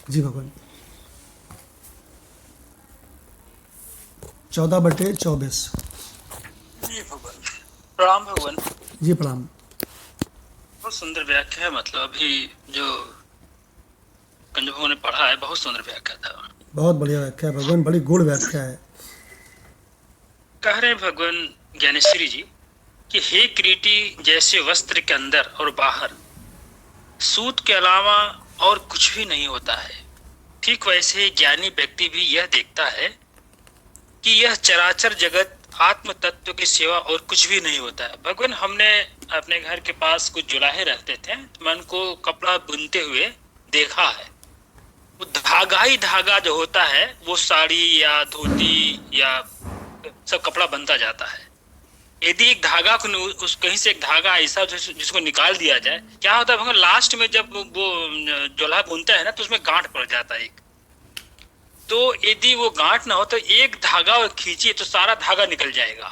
जी भगवान। 14/24। जी भगवान, प्रणाम भगवान। जी प्रणाम। बहुत सुंदर व्याख्या है, मतलब अभी जो कंज भगवान ने पढ़ा है बहुत सुंदर व्याख्या था। बहुत बढ़िया व्याख्या है भगवान, बड़ी गूढ़ व्याख्या है। कह रहे हैं भगवान ज्ञानेश्वरी जी कि हे किरीटी, जैसे वस्त्र के अंदर और बाहर सूत के अलावा और कुछ भी नहीं होता है, ठीक वैसे ज्ञानी व्यक्ति भी यह देखता है कि यह चराचर जगत आत्म तत्व की सिवा और कुछ भी नहीं होता है। भगवान, हमने अपने घर के पास कुछ जुलाहे रहते थे, तो मैं उनको कपड़ा बुनते हुए देखा है। वो धागा ही धागा जो होता है वो साड़ी या धोती या सब कपड़ा बनता जाता है। यदि एक धागा को उस कहीं से एक धागा ऐसा जिसको निकाल दिया जाए, क्या होता है भगवान, लास्ट में जब वो जुलाहा बुनता है ना तो उसमें गांठ पड़ जाता है एक। तो यदि वो गांठ ना हो तो एक धागा खींचिए तो सारा धागा निकल जाएगा।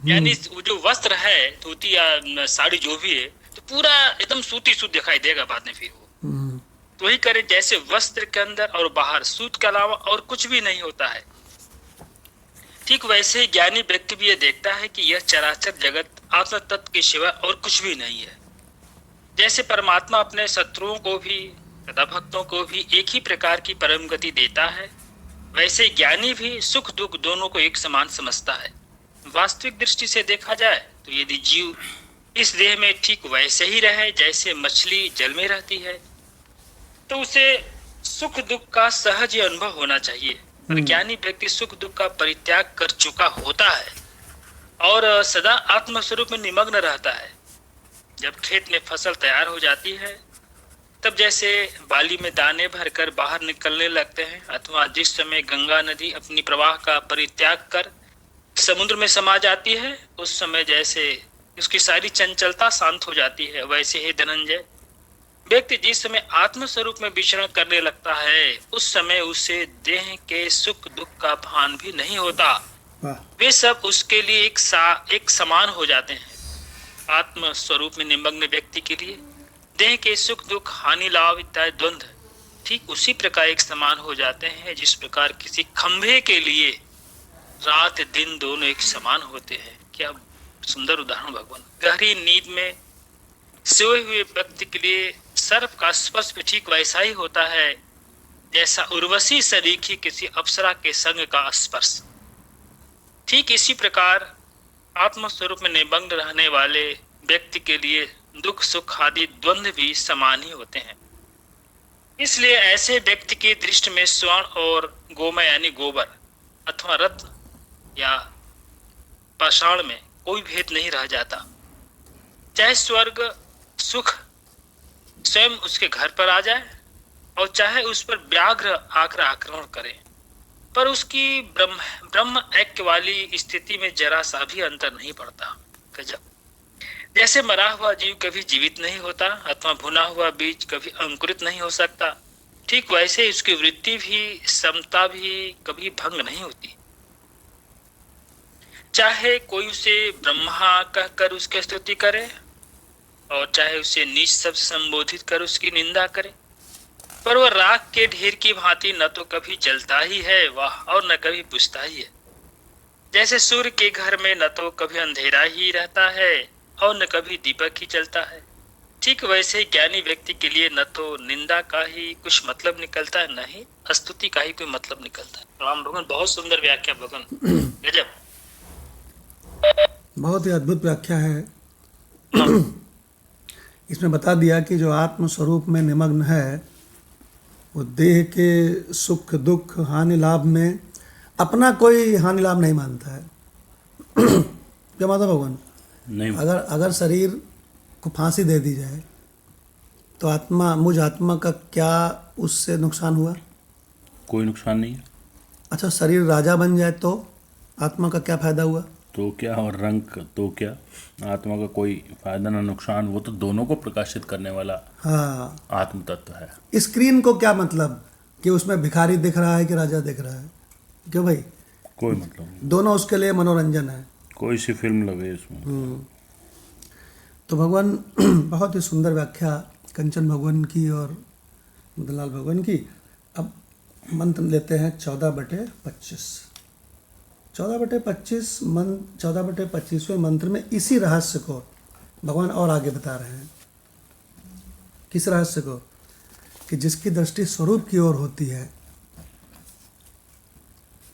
यानी वो जो वस्त्र है, धोती या साड़ी जो भी है, तो पूरा एकदम सूती सूत दिखाई देगा बाद में फिर वो। तो वही करे, जैसे वस्त्र के अंदर और बाहर सूत के अलावा और कुछ भी नहीं होता है, ठीक वैसे ही ज्ञानी व्यक्ति भी ये देखता है कि यह चराचर जगत आत्म तत्व के सिवा और कुछ भी नहीं है। जैसे परमात्मा अपने शत्रुओं को भी तथा भक्तों को भी एक ही प्रकार की परम गति देता है, वैसे ज्ञानी भी सुख दुख दोनों को एक समान समझता है। वास्तविक दृष्टि से देखा जाए तो यदि जीव इस देह में ठीक वैसे ही रहे जैसे मछली जल में रहती है, तो उसे सुख दुख का सहज अनुभव होना चाहिए। पर ज्ञानी व्यक्ति सुख दुख का परित्याग कर चुका होता है और सदा आत्म स्वरूप में निमग्न रहता है। जब खेत में फसल तैयार हो जाती है, तब जैसे बाली में दाने भरकर बाहर निकलने लगते हैं, अथवा जिस समय गंगा नदी अपनी प्रवाह का परित्याग कर समुद्र में समा जाती है, उस समय जैसे उसकी सारी चंचलता शांत हो जाती है, वैसे ही धनंजय व्यक्ति जिस समय आत्म स्वरूप में विचरण करने लगता है, उस समय उसे देह के सुख दुख का भान भी नहीं होता। वे सब उसके लिए एक समान हो जाते हैं। आत्म स्वरूप में निमग्न व्यक्ति के लिए देह के सुख दुख हानि लाभ इत्यादि द्वंद्व ठीक उसी प्रकार एक समान हो जाते हैं जिस प्रकार किसी खंभे के लिए रात दिन दोनों एक समान होते हैं। क्या सुंदर उदाहरण भगवान। गहरी नींद में सोए हुए व्यक्ति के लिए सर्प का स्पर्श भी ठीक वैसा ही होता है जैसा उर्वशी सरीखी किसी अप्सरा के संग का स्पर्श। ठीक इसी प्रकार आत्म स्वरूप में निमग्न रहने वाले व्यक्ति के लिए दुख सुख आदि द्वंद्व भी समान ही होते हैं। इसलिए ऐसे व्यक्ति की दृष्टि में स्वर्ण और गोमय यानी गोबर अथवा रत्न या पाषाण में कोई भेद नहीं रह जाता। चाहे स्वर्ग सुख स्वयं उसके घर पर आ जाए और चाहे उस पर व्याघ्र आकर आक्रमण करे, पर उसकी ब्रह्म ऐक्य वाली स्थिति में जरा सा भी अंतर नहीं पड़ता। गजब। जैसे मरा हुआ जीव कभी जीवित नहीं होता अथवा भुना हुआ बीज कभी अंकुरित नहीं हो सकता, ठीक वैसे उसकी वृत्ति भी समता भी कभी भंग नहीं होती। चाहे कोई उसे ब्रह्मा कहकर उसकी स्तुति करे और चाहे उसे नीच शब्द संबोधित कर उसकी निंदा करे, पर वह राख के ढेर की भांति न तो कभी जलता ही है वह और न कभी बुझता ही है। जैसे सूर्य के घर में न तो कभी अंधेरा ही रहता है और न कभी दीपक ही जलता है, ठीक वैसे ही ज्ञानी व्यक्ति के लिए न तो निंदा का ही कुछ मतलब निकलता है, न ही स्तुति का ही कोई मतलब निकलता है। राम भगवान बहुत सुंदर व्याख्या भगवान, गजब। बहुत ही अद्भुत व्याख्या है। इसमें बता दिया कि जो आत्म स्वरूप में निमग्न है वो देह के सुख दुख हानि लाभ में अपना कोई हानि लाभ नहीं मानता है। क्या माता भगवान? नहीं, अगर शरीर को फांसी दे दी जाए तो मुझ आत्मा का क्या उससे नुकसान हुआ? कोई नुकसान नहीं है। अच्छा, शरीर राजा बन जाए तो आत्मा का क्या फायदा हुआ? तो क्या, और रंग तो क्या, आत्मा का कोई फायदा ना नुकसान। वो तो दोनों को प्रकाशित करने वाला हाँ, आत्म तत्व है। स्क्रीन को क्या मतलब कि उसमें भिखारी दिख रहा है कि राजा दिख रहा है? क्यों भाई? कोई मतलब नहीं, दोनों उसके लिए मनोरंजन है। कोई सी फिल्म लगे इसमें। तो भगवान बहुत ही सुंदर व्याख्या कंचन भगवान की और मदनलाल भगवान की। अब मंत्र लेते हैं 14/25। 14/25वें मंत्र में इसी रहस्य को भगवान और आगे बता रहे हैं। किस रहस्य को? कि जिसकी दृष्टि स्वरूप की ओर होती है।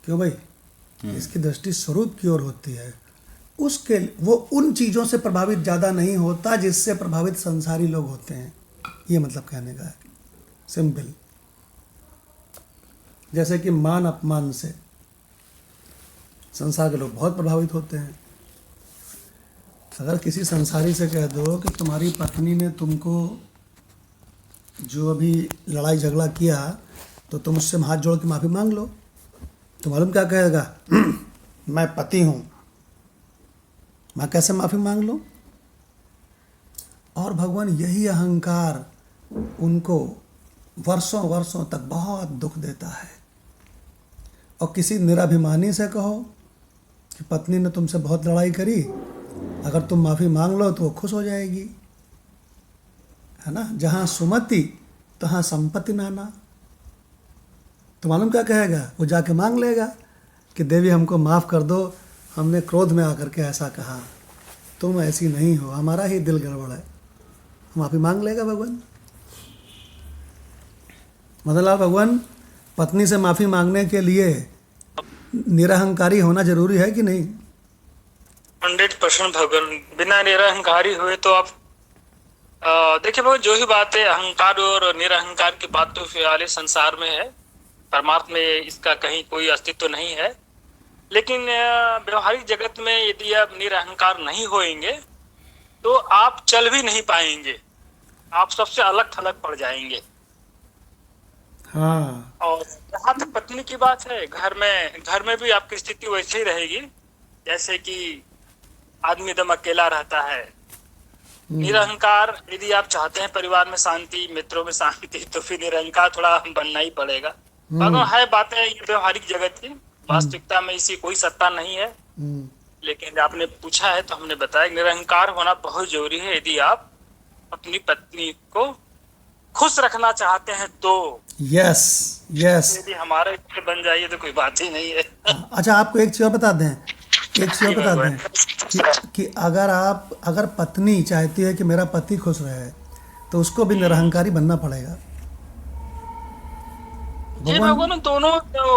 क्यों भाई? जिसकी दृष्टि स्वरूप की ओर होती है उसके वो उन चीज़ों से प्रभावित ज़्यादा नहीं होता जिससे प्रभावित संसारी लोग होते हैं। ये मतलब कहने का है, सिंपल। जैसे कि मान अपमान से संसार के लोग बहुत प्रभावित होते हैं। अगर किसी संसारी से कह दो कि तुम्हारी पत्नी ने तुमको जो अभी लड़ाई झगड़ा किया तो तुम उससे हाथ जोड़ के माफ़ी मांग लो, तो मालूम क्या कहेगा? मैं पति हूँ, मैं कैसे माफ़ी मांग लूँ? और भगवान यही अहंकार उनको वर्षों वर्षों तक बहुत दुख देता है। और किसी निराभिमानी से कहो कि पत्नी ने तुमसे बहुत लड़ाई करी, अगर तुम माफ़ी मांग लो तो वो खुश हो जाएगी, है ना? जहाँ सुमति तहाँ संपत्ति नाना। तो मालूम क्या कहेगा? वो जाके मांग लेगा कि देवी हमको माफ़ कर दो, हमने क्रोध में आकर के ऐसा कहा, तुम ऐसी नहीं हो, हमारा ही दिल गड़बड़ है। माफ़ी मांग लेगा भगवान। मदनलाल भगवान, पत्नी से माफ़ी मांगने के लिए निरहंकारी होना जरूरी है कि नहीं? 100% भगवान, बिना निरहंकारी हुए तो आप देखिए भगवान, जो ही बात है अहंकार और निरहंकार की बात तो फिलहाल संसार में है, परमात्मा में इसका कहीं कोई अस्तित्व नहीं है। लेकिन व्यवहारिक जगत में यदि आप निरहंकार नहीं होएंगे तो आप चल भी नहीं पाएंगे, आप सबसे अलग थलग पड़ जाएंगे। हाँ। और जहाँ तक पत्नी की बात है, घर में भी आपकी स्थिति वैसे ही रहेगी जैसे कि आदमी एकदम अकेला रहता है। निरहंकार यदि आप चाहते हैं परिवार में शांति, मित्रों में शांति, तो फिर निरहंकार थोड़ा बनना ही पड़ेगा। मगर है बातें ये व्यवहारिक जगत की, वास्तविकता में इसी कोई सत्ता नहीं है। लेकिन आपने पूछा है तो हमने बताया निरहंकार होना बहुत जरूरी है यदि आप अपनी पत्नी को खुश रखना चाहते हैं तो। Yes yes. यदि हमारे बन जाइए तो कोई बात ही नहीं है। अच्छा, आपको एक चीज़ और बता दें, कि अगर पत्नी चाहती है कि मेरा पति खुश रहे तो उसको भी निरहंकारी बनना पड़ेगा। जी भगवान, दोनों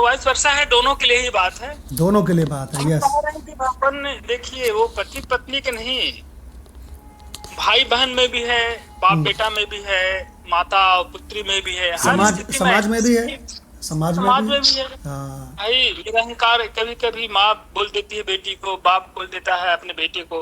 वाइस वर्षा है, दोनों के लिए ही बात है। दोनों के लिए बात है। यस। भगवान देखिए, वो पति पत्नी के नहीं, भाई बहन में भी है, बाप बेटा में भी है, माता पुत्री में भी है, समाज में भी है, समाज में भी है। हाँ। भाई निरहंकार कभी कभी माँ बोल देती है बेटी को, बाप बोल देता है अपने बेटे को।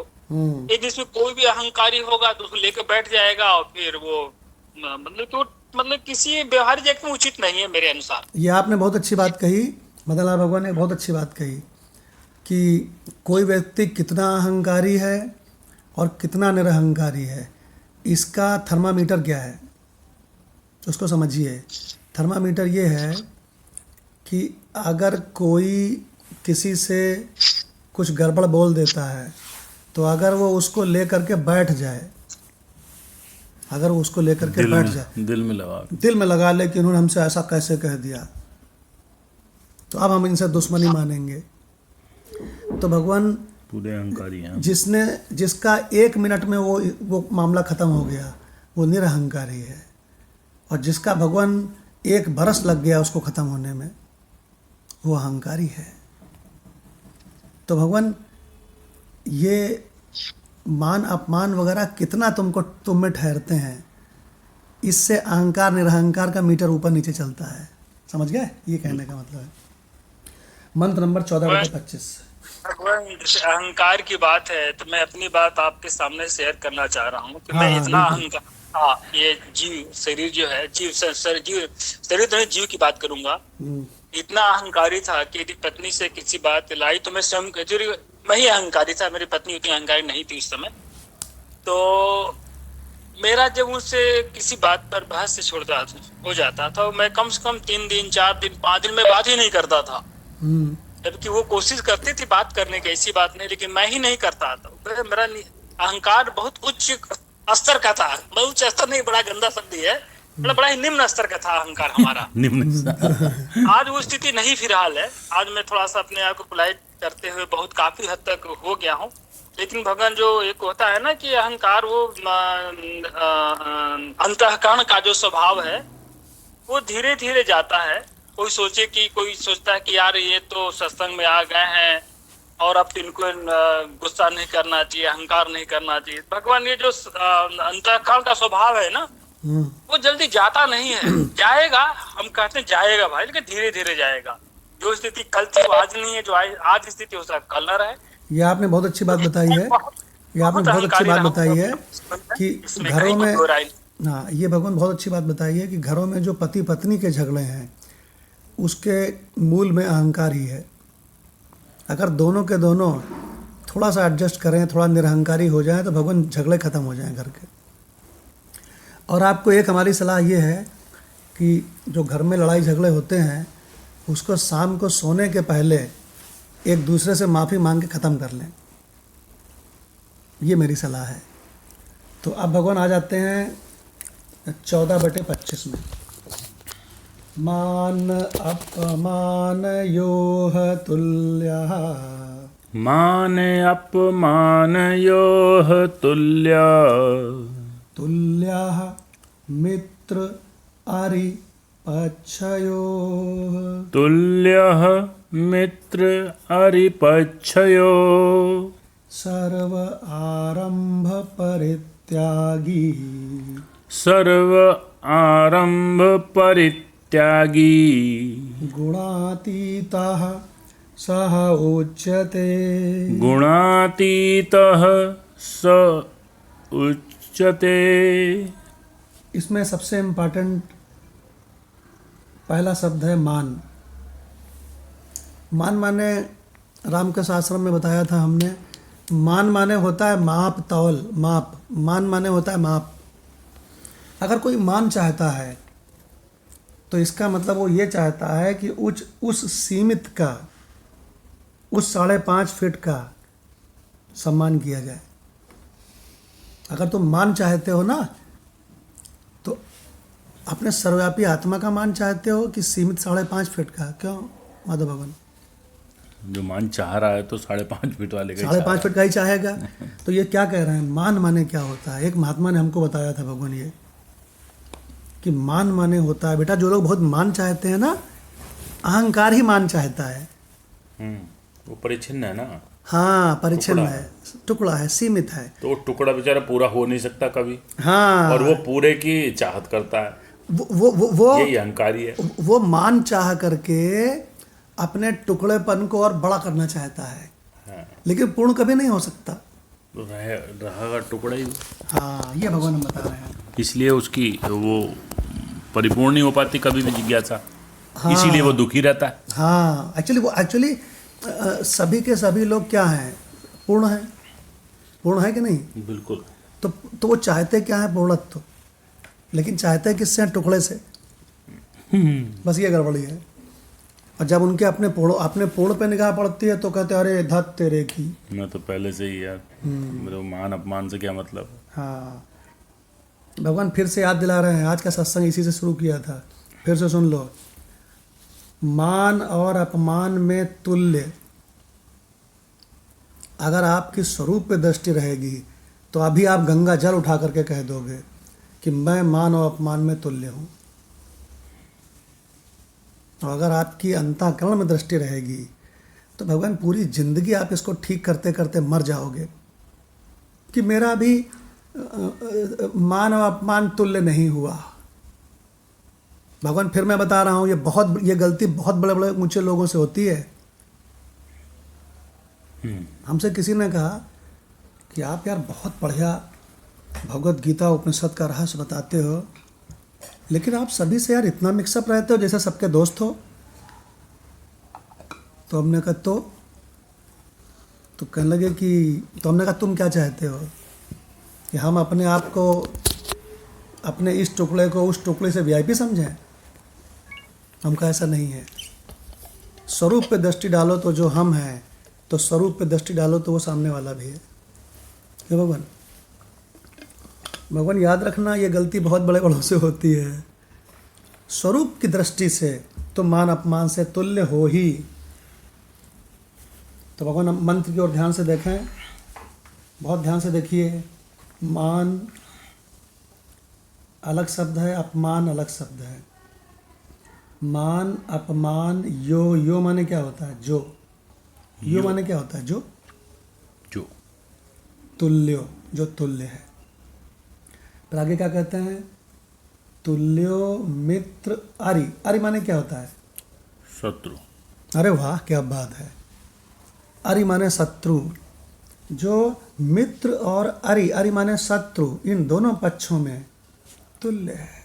एक जिसमें कोई भी अहंकारी होगा तो उसको लेकर बैठ जाएगा और फिर वो मतलब किसी व्यवहारिक जगत में उचित नहीं है मेरे अनुसार। ये आपने बहुत अच्छी बात कही, मदनलाल भगवान ने बहुत अच्छी बात कही कि कोई व्यक्ति कितना अहंकारी है और कितना निरहंकारी है, इसका थर्मामीटर क्या है उसको समझिए। थर्मामीटर ये है कि अगर कोई किसी से कुछ गड़बड़ बोल देता है तो अगर वो उसको ले करके बैठ जाए अगर वो उसको लेकर के बैठ जाए, दिल में लगा ले कि उन्होंने हमसे ऐसा कैसे कह दिया, तो अब हम इनसे दुश्मनी मानेंगे। तो भगवान पूरे अहंकारी हैं। जिसका 1 मिनट में वो मामला खत्म हो गया, वो निरअहंकारी है। और जिसका भगवान 1 बरस लग गया उसको खत्म होने में, वो अहंकारी है। तो भगवान ये मान अपमान वगैरह कितना तुम में ठहरते हैं, इससे अहंकार निरअहंकार का मीटर ऊपर नीचे चलता है। समझ गए? ये कहने का मतलब है। मंत्र नंबर 14/25। भगवान जैसे अहंकार की बात है, तो मैं अपनी बात आपके सामने शेयर करना चाह रहा हूँ कि हाँ, मैं इतना बिल्कुल। अहंकार, हाँ, ये जीव शरीर जो है, जीव शरीर तो नहीं, जीव की बात करूंगा। इतना अहंकारी था कि यदि पत्नी से किसी बात लाई तो मैं स्वयं मैं ही अहंकारी था, मेरी पत्नी उतनी अहंकारी नहीं थी उस समय। तो मेरा जब उससे किसी बात पर बहस से हो जाता था, मैं कम से कम 3 दिन 4 दिन 5 दिन में बात ही नहीं करता था। जबकि वो कोशिश करती थी बात करने की, ऐसी बात नहीं, लेकिन मैं ही नहीं करता था। मेरा अहंकार बहुत उच्च स्तर का था। बहुत उच्च स्तर नहीं, बड़ा गंदा शब्द है, बड़ा ही निम्न स्तर का था अहंकार हमारा। निम्न। आज वो स्थिति नहीं फिलहाल है। आज मैं थोड़ा सा अपने आप को पोलाइट करते हुए बहुत काफी हद तक हो गया हूँ। लेकिन भगवान जो एक होता है ना कि अहंकार, वो अंतःकरण का जो स्वभाव है वो धीरे धीरे जाता है। कोई सोचता है कि यार ये तो सत्संग में आ गए हैं और अब इनको गुस्सा नहीं करना चाहिए, अहंकार नहीं करना चाहिए। भगवान ये जो अंतःकरण का स्वभाव है ना, वो जल्दी जाता नहीं है। जाएगा, हम कहते हैं जाएगा भाई, लेकिन धीरे धीरे जाएगा। जो स्थिति कल थी वो आज नहीं है, जो आज स्थिति हो सकता कल न रहे। ये आपने बहुत अच्छी बात बताई है। ये आपने बहुत अच्छी बात बताई है कि घरों में, हाँ, ये भगवान बहुत अच्छी बात बताई है कि घरों में जो पति पत्नी के झगड़े हैं उसके मूल में अहंकार ही है। अगर दोनों के दोनों थोड़ा सा एडजस्ट करें, थोड़ा निरअहंकारी हो जाएं, तो भगवान झगड़े ख़त्म हो जाएं घर के। और आपको एक हमारी सलाह ये है कि जो घर में लड़ाई झगड़े होते हैं उसको शाम को सोने के पहले एक दूसरे से माफ़ी मांग के ख़त्म कर लें। ये मेरी सलाह है। तो अब भगवान आ जाते हैं 14/25 में। मान अपमान योह तुल्यः, मान अपमान योह तुल्य, तुल्यः मित्र अरिपक्षयोः, तुल्यः मित्र अरिपक्षयो, सर्व आरंभ परित्यागी, सर्व आरंभ परित्यागी, गुणातीतः सह उच्यते, गुणातीतः स उच्यते। इसमें सबसे इम्पोर्टेंट पहला शब्द है मान। मान माने रामकृष्ण आश्रम में बताया था हमने, मान माने होता है माप, तौल, माप। मान माने होता है माप। अगर कोई मान चाहता है तो इसका मतलब वो ये चाहता है कि उस सीमित का, उस 5.5 फीट का सम्मान किया जाए। अगर तुम मान चाहते हो ना, तो अपने सर्वव्यापी आत्मा का मान चाहते हो कि सीमित 5.5 फीट का? क्यों माधव भगवान? जो मान चाह रहा है तो 5.5 फीट वाले का 5.5 फीट का ही चाहेगा। तो ये क्या कह रहे हैं? मान माने क्या होता है? एक महात्मा ने हमको बताया था भगवान ये, कि मान माने होता है बेटा, जो लोग बहुत मान चाहते हैं ना, अहंकार ही मान चाहता है। वो परिच्छिन्न है ना। हाँ, परिच्छिन्न है, टुकड़ा है, सीमित है। तो वो टुकड़ा बेचारा पूरा हो नहीं सकता कभी। हाँ, और वो पूरे की चाहत करता है। वो यही अहंकारी है। वो मान चाह करके अपने टुकड़ेपन को और बड़ा करना चाहता है। हाँ। लेकिन पूर्ण कभी नहीं हो सकता। रहेगा टुकड़ा ही। हाँ, ये भगवान हम बता रहे हैं। इसलिए उसकी वो परिपूर्ण नहीं हो पाती कभी भी जिज्ञासा। हाँ, इसीलिए वो दुखी रहता है। हाँ, एक्चुअली सभी के सभी लोग क्या हैं? पूर्ण है। पूर्ण है कि नहीं? बिल्कुल। तो वो चाहते क्या है? पूर्णत्व। लेकिन चाहते हैं किससे? टुकड़े से। बस ये गड़बड़ी है। और जब उनके अपने पूर्ण पे निगाह पड़ती है तो कहते हैं अरे धत तेरे की। मैं तो पहले से ही यार, मेरे मान अपमान से क्या मतलब। हाँ, भगवान फिर से याद दिला रहे हैं, आज का सत्संग इसी से शुरू किया था, फिर से सुन लो। मान और अपमान में तुल्य अगर आपकी स्वरूप पे दृष्टि रहेगी तो अभी आप गंगा जल उठा करके कह दोगे कि मैं मान और अपमान में तुल्य हूँ। और अगर आपकी अंतःकरण में दृष्टि रहेगी तो भगवान पूरी जिंदगी आप इसको ठीक करते करते मर जाओगे कि मेरा भी मान और अपमान तुल्य नहीं हुआ। भगवान फिर मैं बता रहा हूँ, ये गलती बहुत बड़े बड़े ऊंचे लोगों से होती है। हमसे किसी ने कहा कि आप यार बहुत बढ़िया भगवत गीता उपनिषद का रहस्य बताते हो, लेकिन आप सभी से यार इतना मिक्सअप रहते हो जैसे सबके दोस्त हो। तो हमने कहा तो कहने लगे कि तो हमने कहा तुम क्या चाहते हो कि हम अपने आप को, अपने इस टुकड़े को उस टुकड़े से वीआईपी समझें? हम कहा ऐसा नहीं है। स्वरूप पे दृष्टि डालो तो जो हम हैं, तो स्वरूप पे दृष्टि डालो तो वो सामने वाला भी है। क्यों भगवान याद रखना, ये गलती बहुत बड़े बड़ों से होती है। स्वरूप की दृष्टि से तो मान अपमान से तुल्य हो ही। तो भगवान मंत्र की ओर ध्यान से देखें, बहुत ध्यान से देखिए। मान अलग शब्द है, अपमान अलग शब्द है। मान अपमान यो माने क्या होता है? जो। यो माने क्या होता है? जो। तुल्यो, जो तुल्य है। फिर आगे क्या कहते हैं? तुल्यो मित्र अरि माने क्या होता है? शत्रु। अरे वाह, क्या बात है। अरि माने शत्रु। जो मित्र और अरि माने शत्रु, इन दोनों पक्षों में तुल्य है।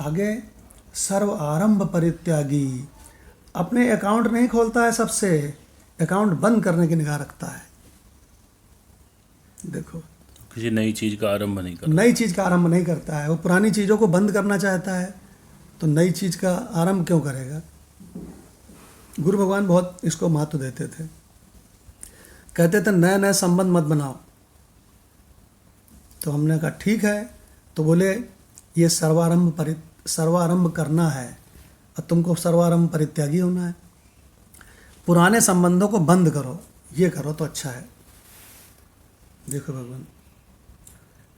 आगे सर्व आरंभ परित्यागी, अपने अकाउंट नहीं खोलता है, सबसे अकाउंट बंद करने की निगाह रखता है। देखो, किसी नई चीज का आरंभ नहीं करता, नई चीज का आरंभ नहीं करता है। वो पुरानी चीजों को बंद करना चाहता है, तो नई चीज का आरंभ क्यों करेगा? गुरु भगवान बहुत इसको महत्व देते थे, कहते थे नए नए संबंध मत बनाओ। तो हमने कहा ठीक है। तो बोले ये सर्वारंभ करना है और तुमको सर्वारंभ परित्यागी होना है। पुराने संबंधों को बंद करो, ये करो तो अच्छा है। देखो भगवान,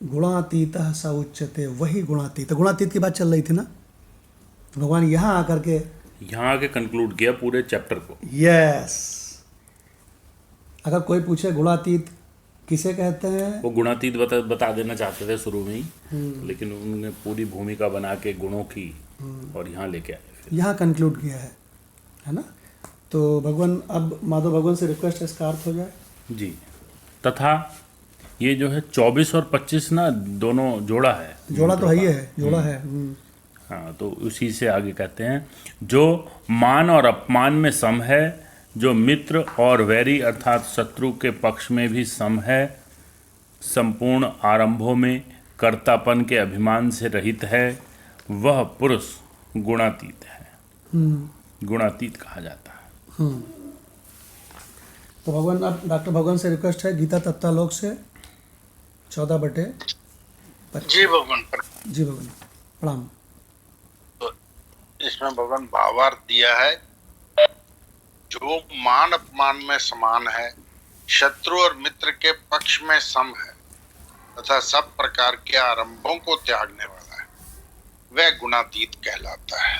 गुणातीत स उच्यते, वही गुणातीत। गुणातीत की बात चल रही थी ना, भगवान यहाँ आकर के आके कंक्लूड किया पूरे चैप्टर को। यस। अगर कोई पूछे गुणातीत किसे कहते हैं, वो गुणातीत बता देना चाहते थे शुरू में ही, लेकिन उन्होंने पूरी भूमिका बना के गुणों की और यहाँ लेके आए, यहाँ कंक्लूड किया है ना। तो भगवान, अब माधव भगवान से रिक्वेस्ट है इसका अर्थ हो जाए जी। तथा ये जो है 24 और 25 ना, दोनों जोड़ा है। जोड़ा तो है, जोड़ा है। हाँ, तो उसी से आगे कहते हैं, जो मान और अपमान में सम है, जो मित्र और वैरी अर्थात शत्रु के पक्ष में भी सम है, संपूर्ण आरंभों में कर्तापन के अभिमान से रहित है, वह पुरुष गुणातीत है। गुणातीत कहा जाता है। तो भगवान, अब डॉक्टर भगवान से रिक्वेस्ट है गीता तत्वालोक से 14/25। जी भगवान, जी भगवान प्रणाम। तो इसमें भगवान भावार्थ दिया है, जो मान अपमान में समान है, शत्रु और मित्र के पक्ष में सम है तथा सब प्रकार के आरंभों को त्यागने वाला है, वह गुणातीत कहलाता है।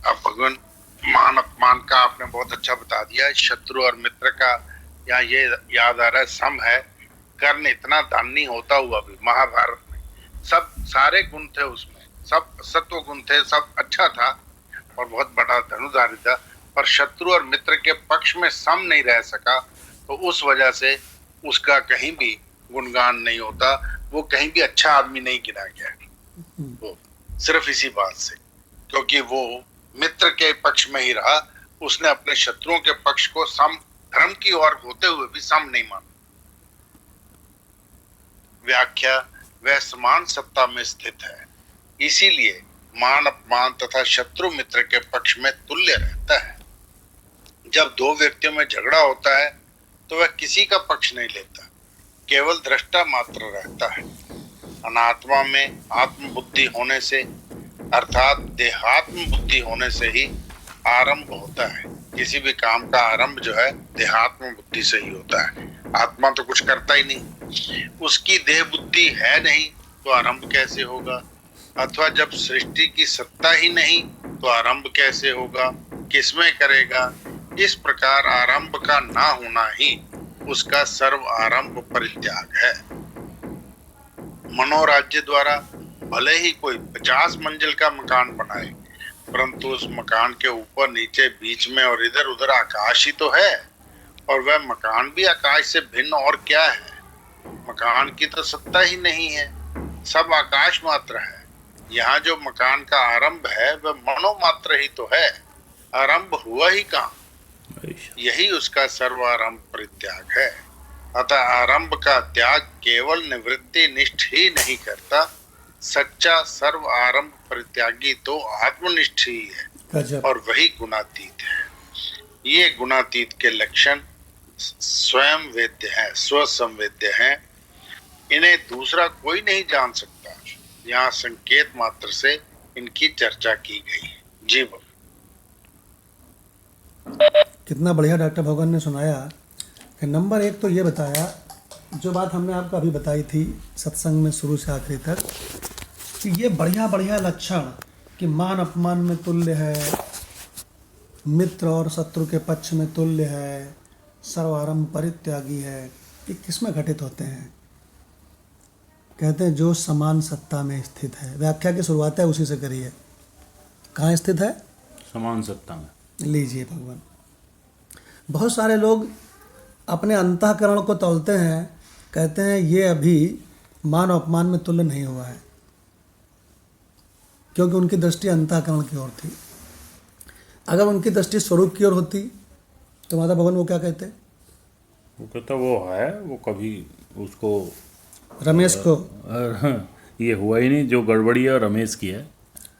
अब भगवान मान अपमान का आपने बहुत अच्छा बता दिया है। शत्रु और मित्र का यहाँ ये याद आ रहा है, सम है। कर्ण इतना दानी होता हुआ भी महाभारत में सब सारे गुण थे, उसमें सब सत्व गुण थे, सब अच्छा था और बहुत बड़ा धनुधारी था, पर शत्रु और मित्र के पक्ष में सम नहीं रह सका, तो उस वजह से उसका कहीं भी गुणगान नहीं होता, वो कहीं भी अच्छा आदमी नहीं गिना गया। वो सिर्फ इसी बात से, क्योंकि वो मित्र के पक्ष में ही रहा, उसने अपने शत्रुओं के पक्ष को सम धर्म की ओर होते हुए भी सम नहीं माना। व्याख्या, वह समान सत्ता में स्थित है, इसीलिए मान अपमान तथा शत्रु मित्र के पक्ष में तुल्य रहता है। जब दो व्यक्तियों में झगड़ा होता है तो वह किसी का पक्ष नहीं लेता, केवल दृष्टा मात्र रहता है। अनात्मा में आत्मबुद्धि होने से अर्थात देहात्म बुद्धि होने से ही आरंभ होता है। किसी भी काम का आरंभ जो है देहात्म बुद्धि से ही होता है। आत्मा तो कुछ करता ही नहीं, उसकी देह बुद्धि है नहीं तो आरंभ कैसे होगा? अथवा जब सृष्टि की सत्ता ही नहीं तो आरंभ कैसे होगा? किसमें करेगा? इस प्रकार आरंभ का ना होना ही उसका सर्व आरंभ परित्याग है। मनोराज्य द्वारा भले ही कोई 50 मंजिल का मकान बनाए, परंतु उस मकान के ऊपर नीचे बीच में और इधर उधर आकाश ही तो है, और वह मकान भी आकाश से भिन्न और क्या है? मकान की तो सत्ता ही नहीं है, सब आकाश मात्र है। यहाँ जो मकान का आरंभ है वह मनोमात्र ही तो है, आरंभ हुआ ही कहाँ? यही उसका सर्वारंभ परित्याग है। अतः आरंभ का त्याग केवल निवृत्ति निष्ठ ही नहीं करता, सच्चा सर्व आरंभ परित्यागी तो आत्मनिष्ठ ही है और वही गुणातीत है। ये गुणातीत के लक्षण स्वयं वेद्य हैं, स्वसंवेद्य हैं। इन्हें दूसरा कोई नहीं जान सकता। यहाँ संकेत मात्र से इनकी चर्चा की गई। जी बोल। कितना बढ़िया डॉक्टर भगवान ने सुनाया कि नंबर एक तो ये बताया, जो बात हमने आपको अभी बताई थी सत्संग में शुरू से आखिरी तक, कि ये बढ़िया बढ़िया लक्षण कि मान अपमान में तुल्य है, मित्र और शत्रु के पक्ष में तुल्य है, सर्वारंभ परित्यागी है, ये किस में घटित होते हैं? कहते हैं जो समान सत्ता में स्थित है। व्याख्या की शुरुआत है उसी से करिए। कहाँ स्थित है? समान सत्ता में। लीजिए भगवान, बहुत सारे लोग अपने अंतःकरण को तौलते हैं, कहते हैं ये अभी मान अपमान में तुल्य नहीं हुआ है, क्योंकि उनकी दृष्टि अंतःकरण की ओर थी। अगर उनकी दृष्टि स्वरूप की ओर होती तो माता भगवान वो क्या कहते? वो कहता वो है, वो कभी उसको रमेश को ये हुआ ही नहीं, जो गड़बड़ी है रमेश की है।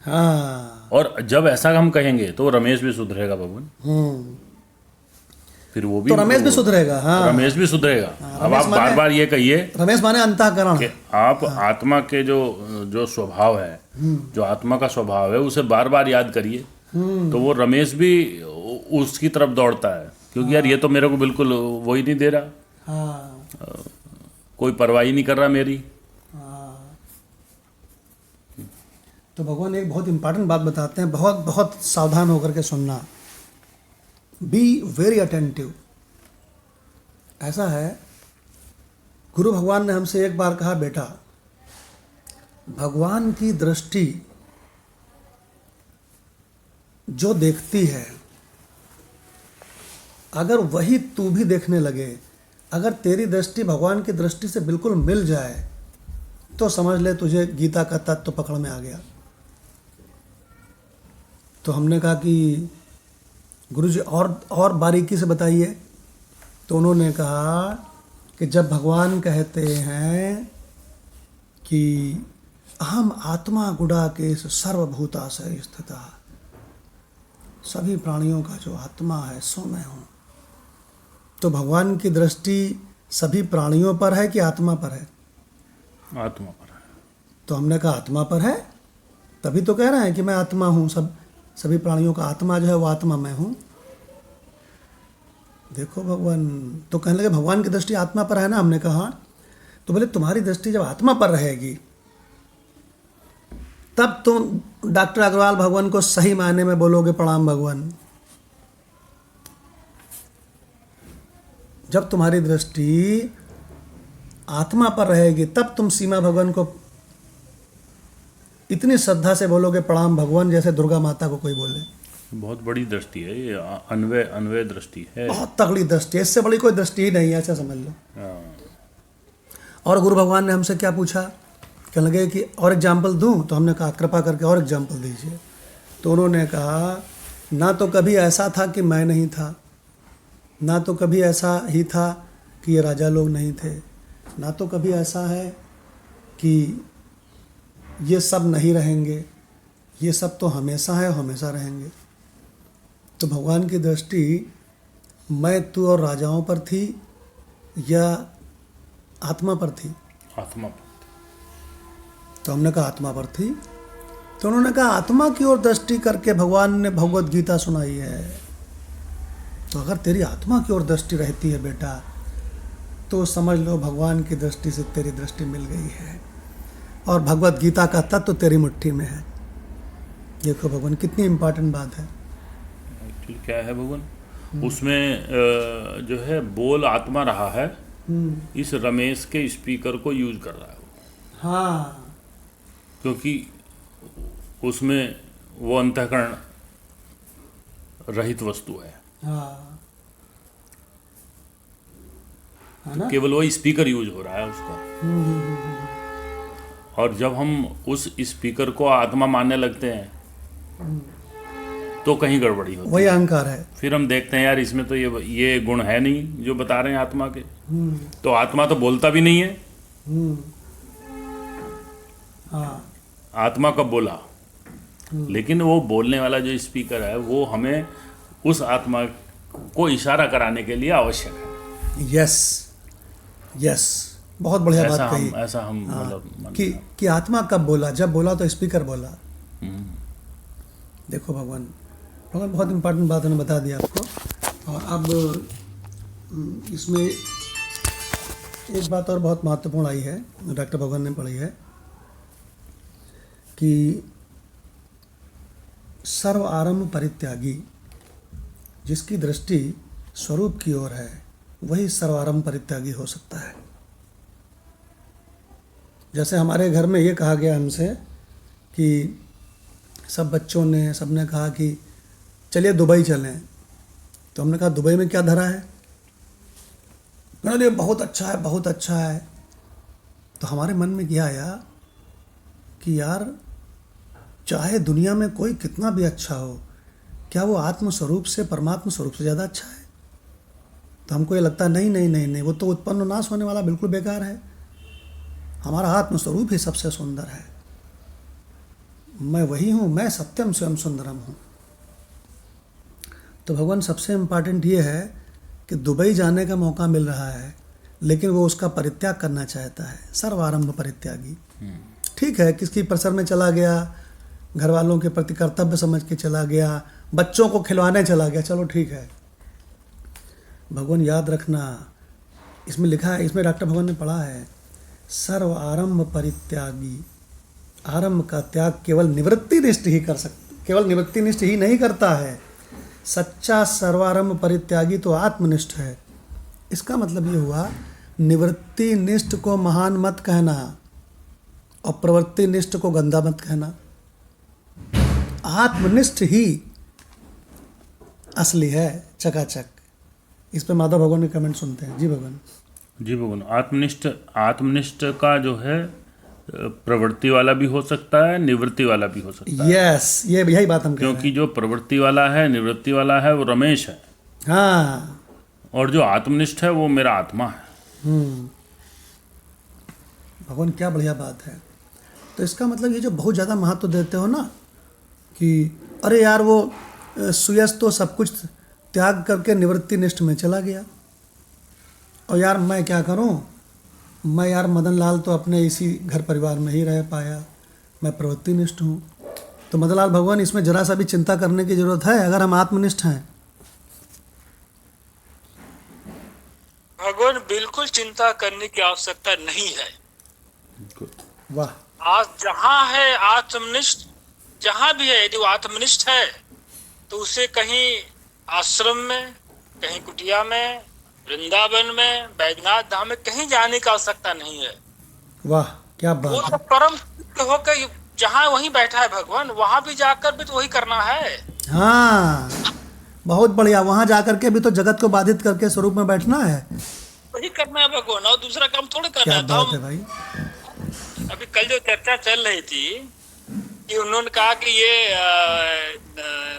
हाँ, और जब ऐसा हम कहेंगे तो रमेश भी सुधरेगा भगवान, फिर वो भी तो रमेश भी सुधरेगा। हाँ, रमेश भी सुधरेगा। अब आप बार बार ये कहिए, रमेश माने अंतःकरण कि आप आत्मा के जो स्वभाव है, जो आत्मा का स्वभाव है, उसे बार बार याद करिए, तो वो रमेश भी उसकी तरफ दौड़ता है, क्योंकि यार ये तो मेरे को बिल्कुल वो ही नहीं दे रहा। हाँ, कोई परवाह ही नहीं कर रहा मेरी। हाँ। तो भगवान एक बहुत इंपॉर्टेंट बात बताते हैं, बहुत बहुत सावधान होकर के सुनना। Be very attentive. ऐसा है, गुरु भगवान ने हमसे एक बार कहा, बेटा भगवान की दृष्टि जो देखती है, अगर वही तू भी देखने लगे, अगर तेरी दृष्टि भगवान की दृष्टि से बिल्कुल मिल जाए, तो समझ ले तुझे गीता का तत्व पकड़ में आ गया। तो हमने कहा कि गुरुजी और बारीकी से बताइए। तो उन्होंने कहा कि जब भगवान कहते हैं कि अहम आत्मा गुडाकेश सर्वभूताशय स्थिता, सभी प्राणियों का जो आत्मा है सो मैं हूँ, तो भगवान की दृष्टि सभी प्राणियों पर है कि आत्मा पर है? आत्मा पर है। तो हमने कहा आत्मा पर है, तभी तो कह रहे हैं कि मैं आत्मा हूँ, सभी प्राणियों का आत्मा जो है वो आत्मा मैं हूँ। देखो भगवान तो कहने लगे भगवान की दृष्टि आत्मा पर है ना। हमने कहा तो बोले तुम्हारी दृष्टि जब आत्मा पर रहेगी तब तुम डॉक्टर अग्रवाल भगवान को सही मायने में बोलोगे प्रणाम भगवान। जब तुम्हारी दृष्टि आत्मा पर रहेगी तब तुम सीमा भगवान को इतनी श्रद्धा से बोलोगे प्रणाम भगवान, जैसे दुर्गा माता को कोई बोले। बहुत बड़ी दृष्टि है ये, अन्वय दृष्टि है, बहुत तगड़ी दृष्टि है, इससे बड़ी कोई दृष्टि ही नहीं है, ऐसा समझ लो। और गुरु भगवान ने हमसे क्या पूछा, कहने लगे कि और एग्जाम्पल दूं? तो हमने कहा कृपा करके और एग्जाम्पल दीजिए। तो उन्होंने कहा ना तो कभी ऐसा था कि मैं नहीं था, ना तो कभी ऐसा ही था कि ये राजा लोग नहीं थे, ना तो कभी ऐसा है कि ये सब नहीं रहेंगे, ये सब तो हमेशा है, हमेशा रहेंगे। तो भगवान की दृष्टि मैं, तू और राजाओं पर थी या आत्मा पर थी। आत्मा। तो हमने कहा आत्मा पर थी, तो उन्होंने कहा आत्मा की ओर दृष्टि करके भगवान ने भगवत गीता सुनाई है। तो अगर तेरी आत्मा की ओर दृष्टि रहती है बेटा, तो समझ लो भगवान की दृष्टि से तेरी दृष्टि मिल गई है और भगवत गीता का तत्व तेरी मुट्ठी में है। देखो भगवान कितनी इम्पोर्टेंट बात है। एक्चुअली क्या है भगवान, उसमें जो है बोल आत्मा रहा है, इस रमेश के स्पीकर को यूज कर रहा है वो। हाँ, क्योंकि उसमें वो अंतःकरण रहित वस्तु है, हाँ, है ना? केवल वो स्पीकर यूज हो रहा है उसका। और जब हम उस स्पीकर को आत्मा मानने लगते हैं तो कहीं गड़बड़ी होती वही है। अहंकार है। फिर हम देखते हैं यार इसमें तो ये गुण है नहीं जो बता रहे हैं आत्मा के। तो आत्मा तो बोलता भी नहीं है। हाँ, आत्मा कब बोला, लेकिन वो बोलने वाला जो स्पीकर है वो हमें उस आत्मा को इशारा कराने के लिए आवश्यक है। यस, यस, बहुत बढ़िया बात कही। ऐसा हम मतलब कि आत्मा कब बोला, जब बोला तो स्पीकर बोला। देखो भगवान बहुत इम्पोर्टेंट बात उन्होंने बता दिया आपको। और अब इसमें एक बात और बहुत महत्वपूर्ण आई है, डॉक्टर भगवान ने पढ़ी है कि सर्व आरंभ परित्यागी, जिसकी दृष्टि स्वरूप की ओर है वही सर्वारंभ परित्यागी हो सकता है। जैसे हमारे घर में ये कहा गया हमसे कि सब बच्चों ने सबने कहा कि चलिए दुबई चलें, तो हमने कहा दुबई में क्या धरा है, मैंने कहा बहुत अच्छा है, बहुत अच्छा है। तो हमारे मन में क्या आया कि यार चाहे दुनिया में कोई कितना भी अच्छा हो, क्या वो आत्म स्वरूप से, परमात्मा स्वरूप से ज़्यादा अच्छा है? तो हमको ये लगता है नहीं नहीं नहीं नहीं, वो तो उत्पन्न नाश होने वाला बिल्कुल बेकार है। हमारा आत्म स्वरूप ही सबसे सुंदर है। मैं वही हूँ, मैं सत्यम स्वयं सुंदरम हूँ। तो भगवान सबसे इम्पोर्टेंट ये है कि दुबई जाने का मौका मिल रहा है, लेकिन वो उसका परित्याग करना चाहता है, सर्वारंभ परित्यागी। ठीक है, किसकी प्रेशर में चला गया, घर वालों के प्रति कर्तव्य समझ के चला गया, बच्चों को खिलवाने चला गया, चलो ठीक है। भगवान याद रखना, इसमें लिखा है, इसमें डॉक्टर भगवान ने पढ़ा है, सर्व आरंभ परित्यागी। आरंभ का त्याग केवल निवृत्तिनिष्ठ ही कर सकता, केवल निवृत्तिनिष्ठ ही नहीं करता है। सच्चा सर्वारंभ परित्यागी तो आत्मनिष्ठ है। इसका मतलब ये हुआ, निवृत्तिनिष्ठ को महान मत कहना और प्रवृत्तिनिष्ठ को गंदा मत कहना। आत्मनिष्ठ ही असली है, चकाचक। इस पे माधव भगवान के कमेंट सुनते हैं। जी भगवान। जी भगवान, आत्मनिष्ठ का जो है प्रवृत्ति वाला भी हो सकता है, निवृत्ति वाला भी हो सकता है। यस, ये यही बात हम कह रहे हैं। क्योंकि जो प्रवृत्ति वाला है, निवृत्ति वाला है, वो रमेश है। हाँ, और जो आत्मनिष्ठ है वो मेरा आत्मा है। भगवान क्या बढ़िया बात है। तो इसका मतलब ये जो बहुत ज़्यादा महत्व देते हो ना कि अरे यार वो सुयस तो सब कुछ त्याग करके निवृत्तिनिष्ठ में चला गया, और यार मैं क्या करूं, मैं यार मदन लाल तो अपने इसी घर परिवार में ही रह पाया, मैं प्रवृत्तिनिष्ठ हूं। तो मदन लाल भगवान, इसमें जरा सा भी चिंता करने की जरूरत है अगर हम आत्मनिष्ठ हैं? भगवान बिल्कुल चिंता करने की आवश्यकता नहीं है। वाह। आज जहाँ है आत्मनिष्ठ, जहाँ भी है, यदि वो आत्मनिष्ठ है तो उसे कहीं आश्रम में, कहीं कुटिया में, वृंदावन में, बैजनाथ धाम में कहीं जाने की आवश्यकता नहीं है। वाह, क्या वो बात तो है। परम होकर जहाँ वहीं बैठा है भगवान, वहां भी जाकर भी तो वही करना है। हाँ, बहुत बढ़िया। वहाँ जाकर के भी तो जगत को बाधित करके स्वरूप में बैठना है। वही करना है भगवान, और दूसरा काम थोड़े करना क्या है। तो बात है हम भाई। अभी कल जो चर्चा चल रही थी कि उन्होंने कहा कि ये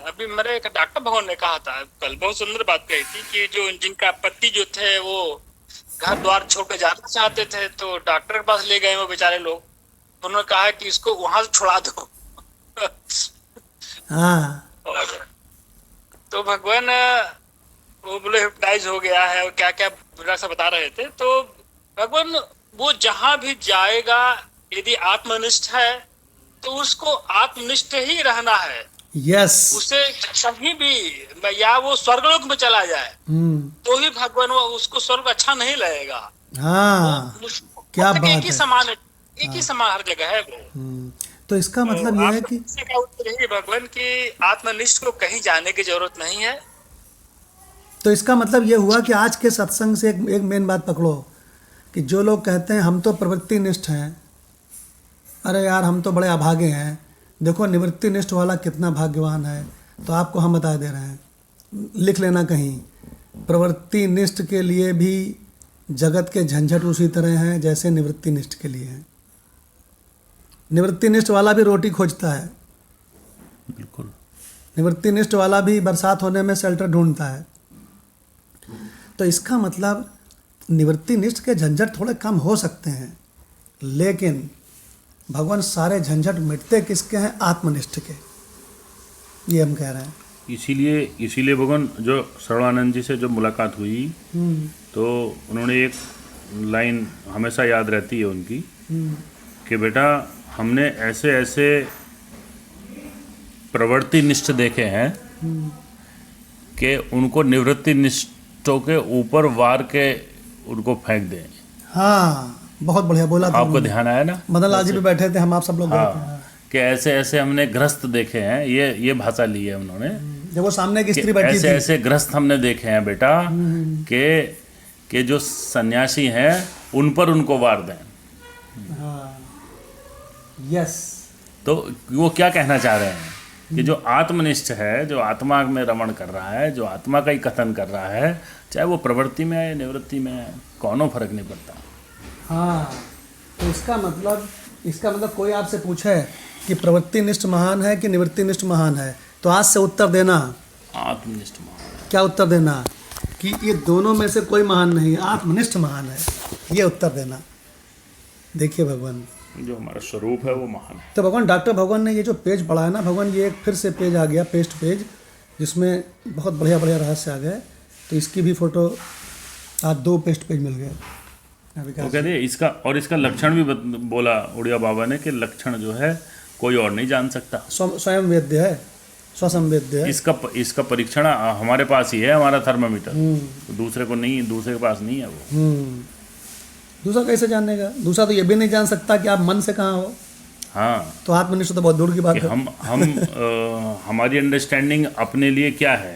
अभी मेरे एक डॉक्टर भगवान ने कहा था कल, बहुत सुंदर बात कही थी कि जो जिनका पति जो थे वो घर द्वार छोड़ के जाना चाहते थे, तो डॉक्टर के पास ले गए वो बेचारे लोग। उन्होंने कहा कि इसको वहां से छुड़ा दो। हाँ, और तो भगवान वो बोले हिप्नोटाइज हो गया है और क्या क्या बुरा सा बता रहे थे। तो भगवान वो जहां भी जाएगा, यदि आत्मनिष्ठ है तो उसको आत्मनिष्ठ ही रहना है। यस। उसे कहीं भी, या वो स्वर्गलोक में चला जाए तो ही भगवान वो उसको स्वर्ग अच्छा नहीं लगेगा। हाँ, क्या मतलब एक बात ही है। समान है, एक ही समान हर जगह है वो। तो इसका तो मतलब यह है आपका कि प्रश्न का उत्तर यही है भगवान की आत्मनिष्ठ को कहीं जाने की जरूरत नहीं है। तो इसका मतलब ये हुआ कि आज के सत्संग से एक मेन बात पकड़ो कि जो लोग कहते हैं हम तो प्रवृत्ति निष्ठ हैं, अरे यार हम तो बड़े अभागे हैं, देखो निवृत्ति निष्ठ वाला कितना भाग्यवान है। तो आपको हम बता दे रहे हैं, लिख लेना कहीं, प्रवृत्ति निष्ठ के लिए भी जगत के झंझट उसी तरह हैं जैसे निवृत्ति निष्ठ के लिए हैं। निवृत्ति निष्ठ वाला भी रोटी खोजता है, बिल्कुल। निवृत्ति निष्ठ वाला भी बरसात होने में शेल्टर ढूंढता है। तो इसका मतलब निवृत्ति निष्ठ के झंझट थोड़े कम हो सकते हैं, लेकिन भगवान सारे झंझट मिटते किसके हैं? आत्मनिष्ठ के। ये हम कह रहे हैं। इसीलिए भगवान जो सर्वानंद जी से जो मुलाकात हुई तो उन्होंने एक लाइन हमेशा याद रहती है उनकी कि बेटा हमने ऐसे ऐसे प्रवृत्ति निष्ठ देखे हैं कि उनको निवृत्ति निष्ठों के ऊपर वार के उनको फेंक दें। हाँ, बहुत बढ़िया बोला था। आपको ध्यान आया ना? मदन लाल जी भी बैठे थे, हम आप सब लोग गए थे। हाँ, कि ऐसे ऐसे हमने ग्रस्त देखे हैं, ये भाषा ली है उन्होंने। जब वो सामने की कि स्त्री बैठी ऐसे थी, ऐसे ग्रस्त हमने देखे हैं बेटा कि जो सन्यासी हैं उन पर उनको वार दें। हाँ, यस। तो वो क्या कहना चाह रहे हैं कि जो आत्मनिष्ठ है, जो आत्मा में रमण कर रहा है, जो आत्मा का ही कथन कर रहा है, चाहे वो प्रवृत्ति में है निवृत्ति में है, कोनो फर्क नहीं पड़ता। हाँ, तो इसका मतलब कोई आपसे पूछे कि प्रवृत्ति निष्ठ महान है कि निवृत्ति निष्ठ महान है, तो आज से उत्तर देना, आत्मनिष्ठ महान है। क्या उत्तर देना? कि ये दोनों में से कोई महान नहीं, आत्मनिष्ठ महान है, ये उत्तर देना। देखिए भगवान, जो हमारा स्वरूप है वो महान है। तो भगवान डॉक्टर भगवान ने ये जो पेज पढ़ा है ना भगवान, ये एक फिर से पेज आ गया, पेस्ट पेज, जिसमें बहुत बढ़िया बढ़िया रहस्य आ गए। तो इसकी भी फोटो आज 2 पेस्ट पेज मिल गए। वो कहते हैं इसका लक्षण भी बोला उड़िया बाबा ने कि लक्षण जो है कोई और नहीं जान सकता, स्वयं वेद्य है, स्वसंवेद्य है। इसका परीक्षण हमारे पास ही है, हमारा थर्मामीटर। तो दूसरे को नहीं, दूसरे के पास नहीं है वो। दूसरा कैसे जानेगा? दूसरा तो ये भी नहीं जान सकता कि आप मन से कहाँ हो। हाँ, तो आत्मनिष्ठ तो बहुत दूर की बात कि है। हमारी अंडरस्टैंडिंग अपने लिए क्या है,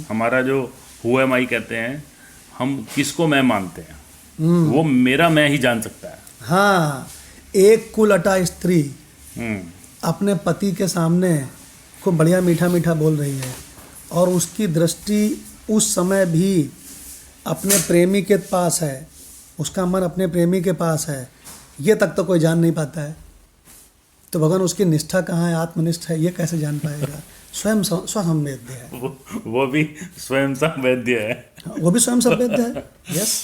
हमारा जो हु एम आई कहते हैं, हम किसको मैं मानते हैं, वो मेरा मैं ही जान सकता है। हाँ, एक कुलअटा स्त्री अपने पति के सामने खूब बढ़िया मीठा मीठा बोल रही है और उसकी दृष्टि उस समय भी अपने प्रेमी के पास है, उसका मन अपने प्रेमी के पास है, ये तक तो कोई जान नहीं पाता है। तो भगवान उसकी निष्ठा कहाँ है, आत्मनिष्ठ है, ये कैसे जान पाएगा? स्वयं स्वसंवेद्य है, वो भी स्वयं संवेद्य है। वो भी स्वयं संवेद्य है। यस।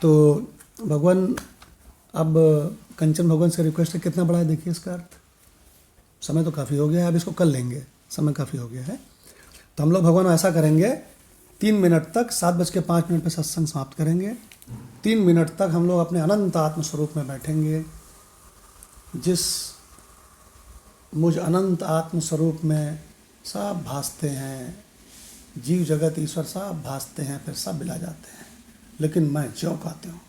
तो भगवान, अब कंचन भगवान से रिक्वेस्ट है, कितना बड़ा है देखिए इसका अर्थ। समय तो काफ़ी हो गया है, अब इसको कर लेंगे, समय काफ़ी हो गया है। तो हम लोग भगवान ऐसा करेंगे, 3 मिनट तक 7:05 पर सत्संग समाप्त करेंगे। 3 मिनट तक हम लोग अपने अनंत आत्मस्वरूप में बैठेंगे। जिस मुझ अनंत आत्मस्वरूप में सब भासते हैं, जीव जगत ईश्वर सब भासते हैं, फिर सब मिला जाते हैं, लेकिन मैं ज्यों कहते हूँ।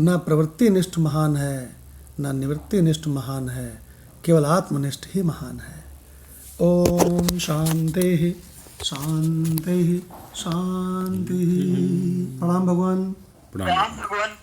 न प्रवृत्तिनिष्ठ महान है, न निवृत्तिनिष्ठ महान है, केवल आत्मनिष्ठ ही महान है। ओम शांति शांति शांति। प्रणाम भगवान। प्रणाम। भगवान।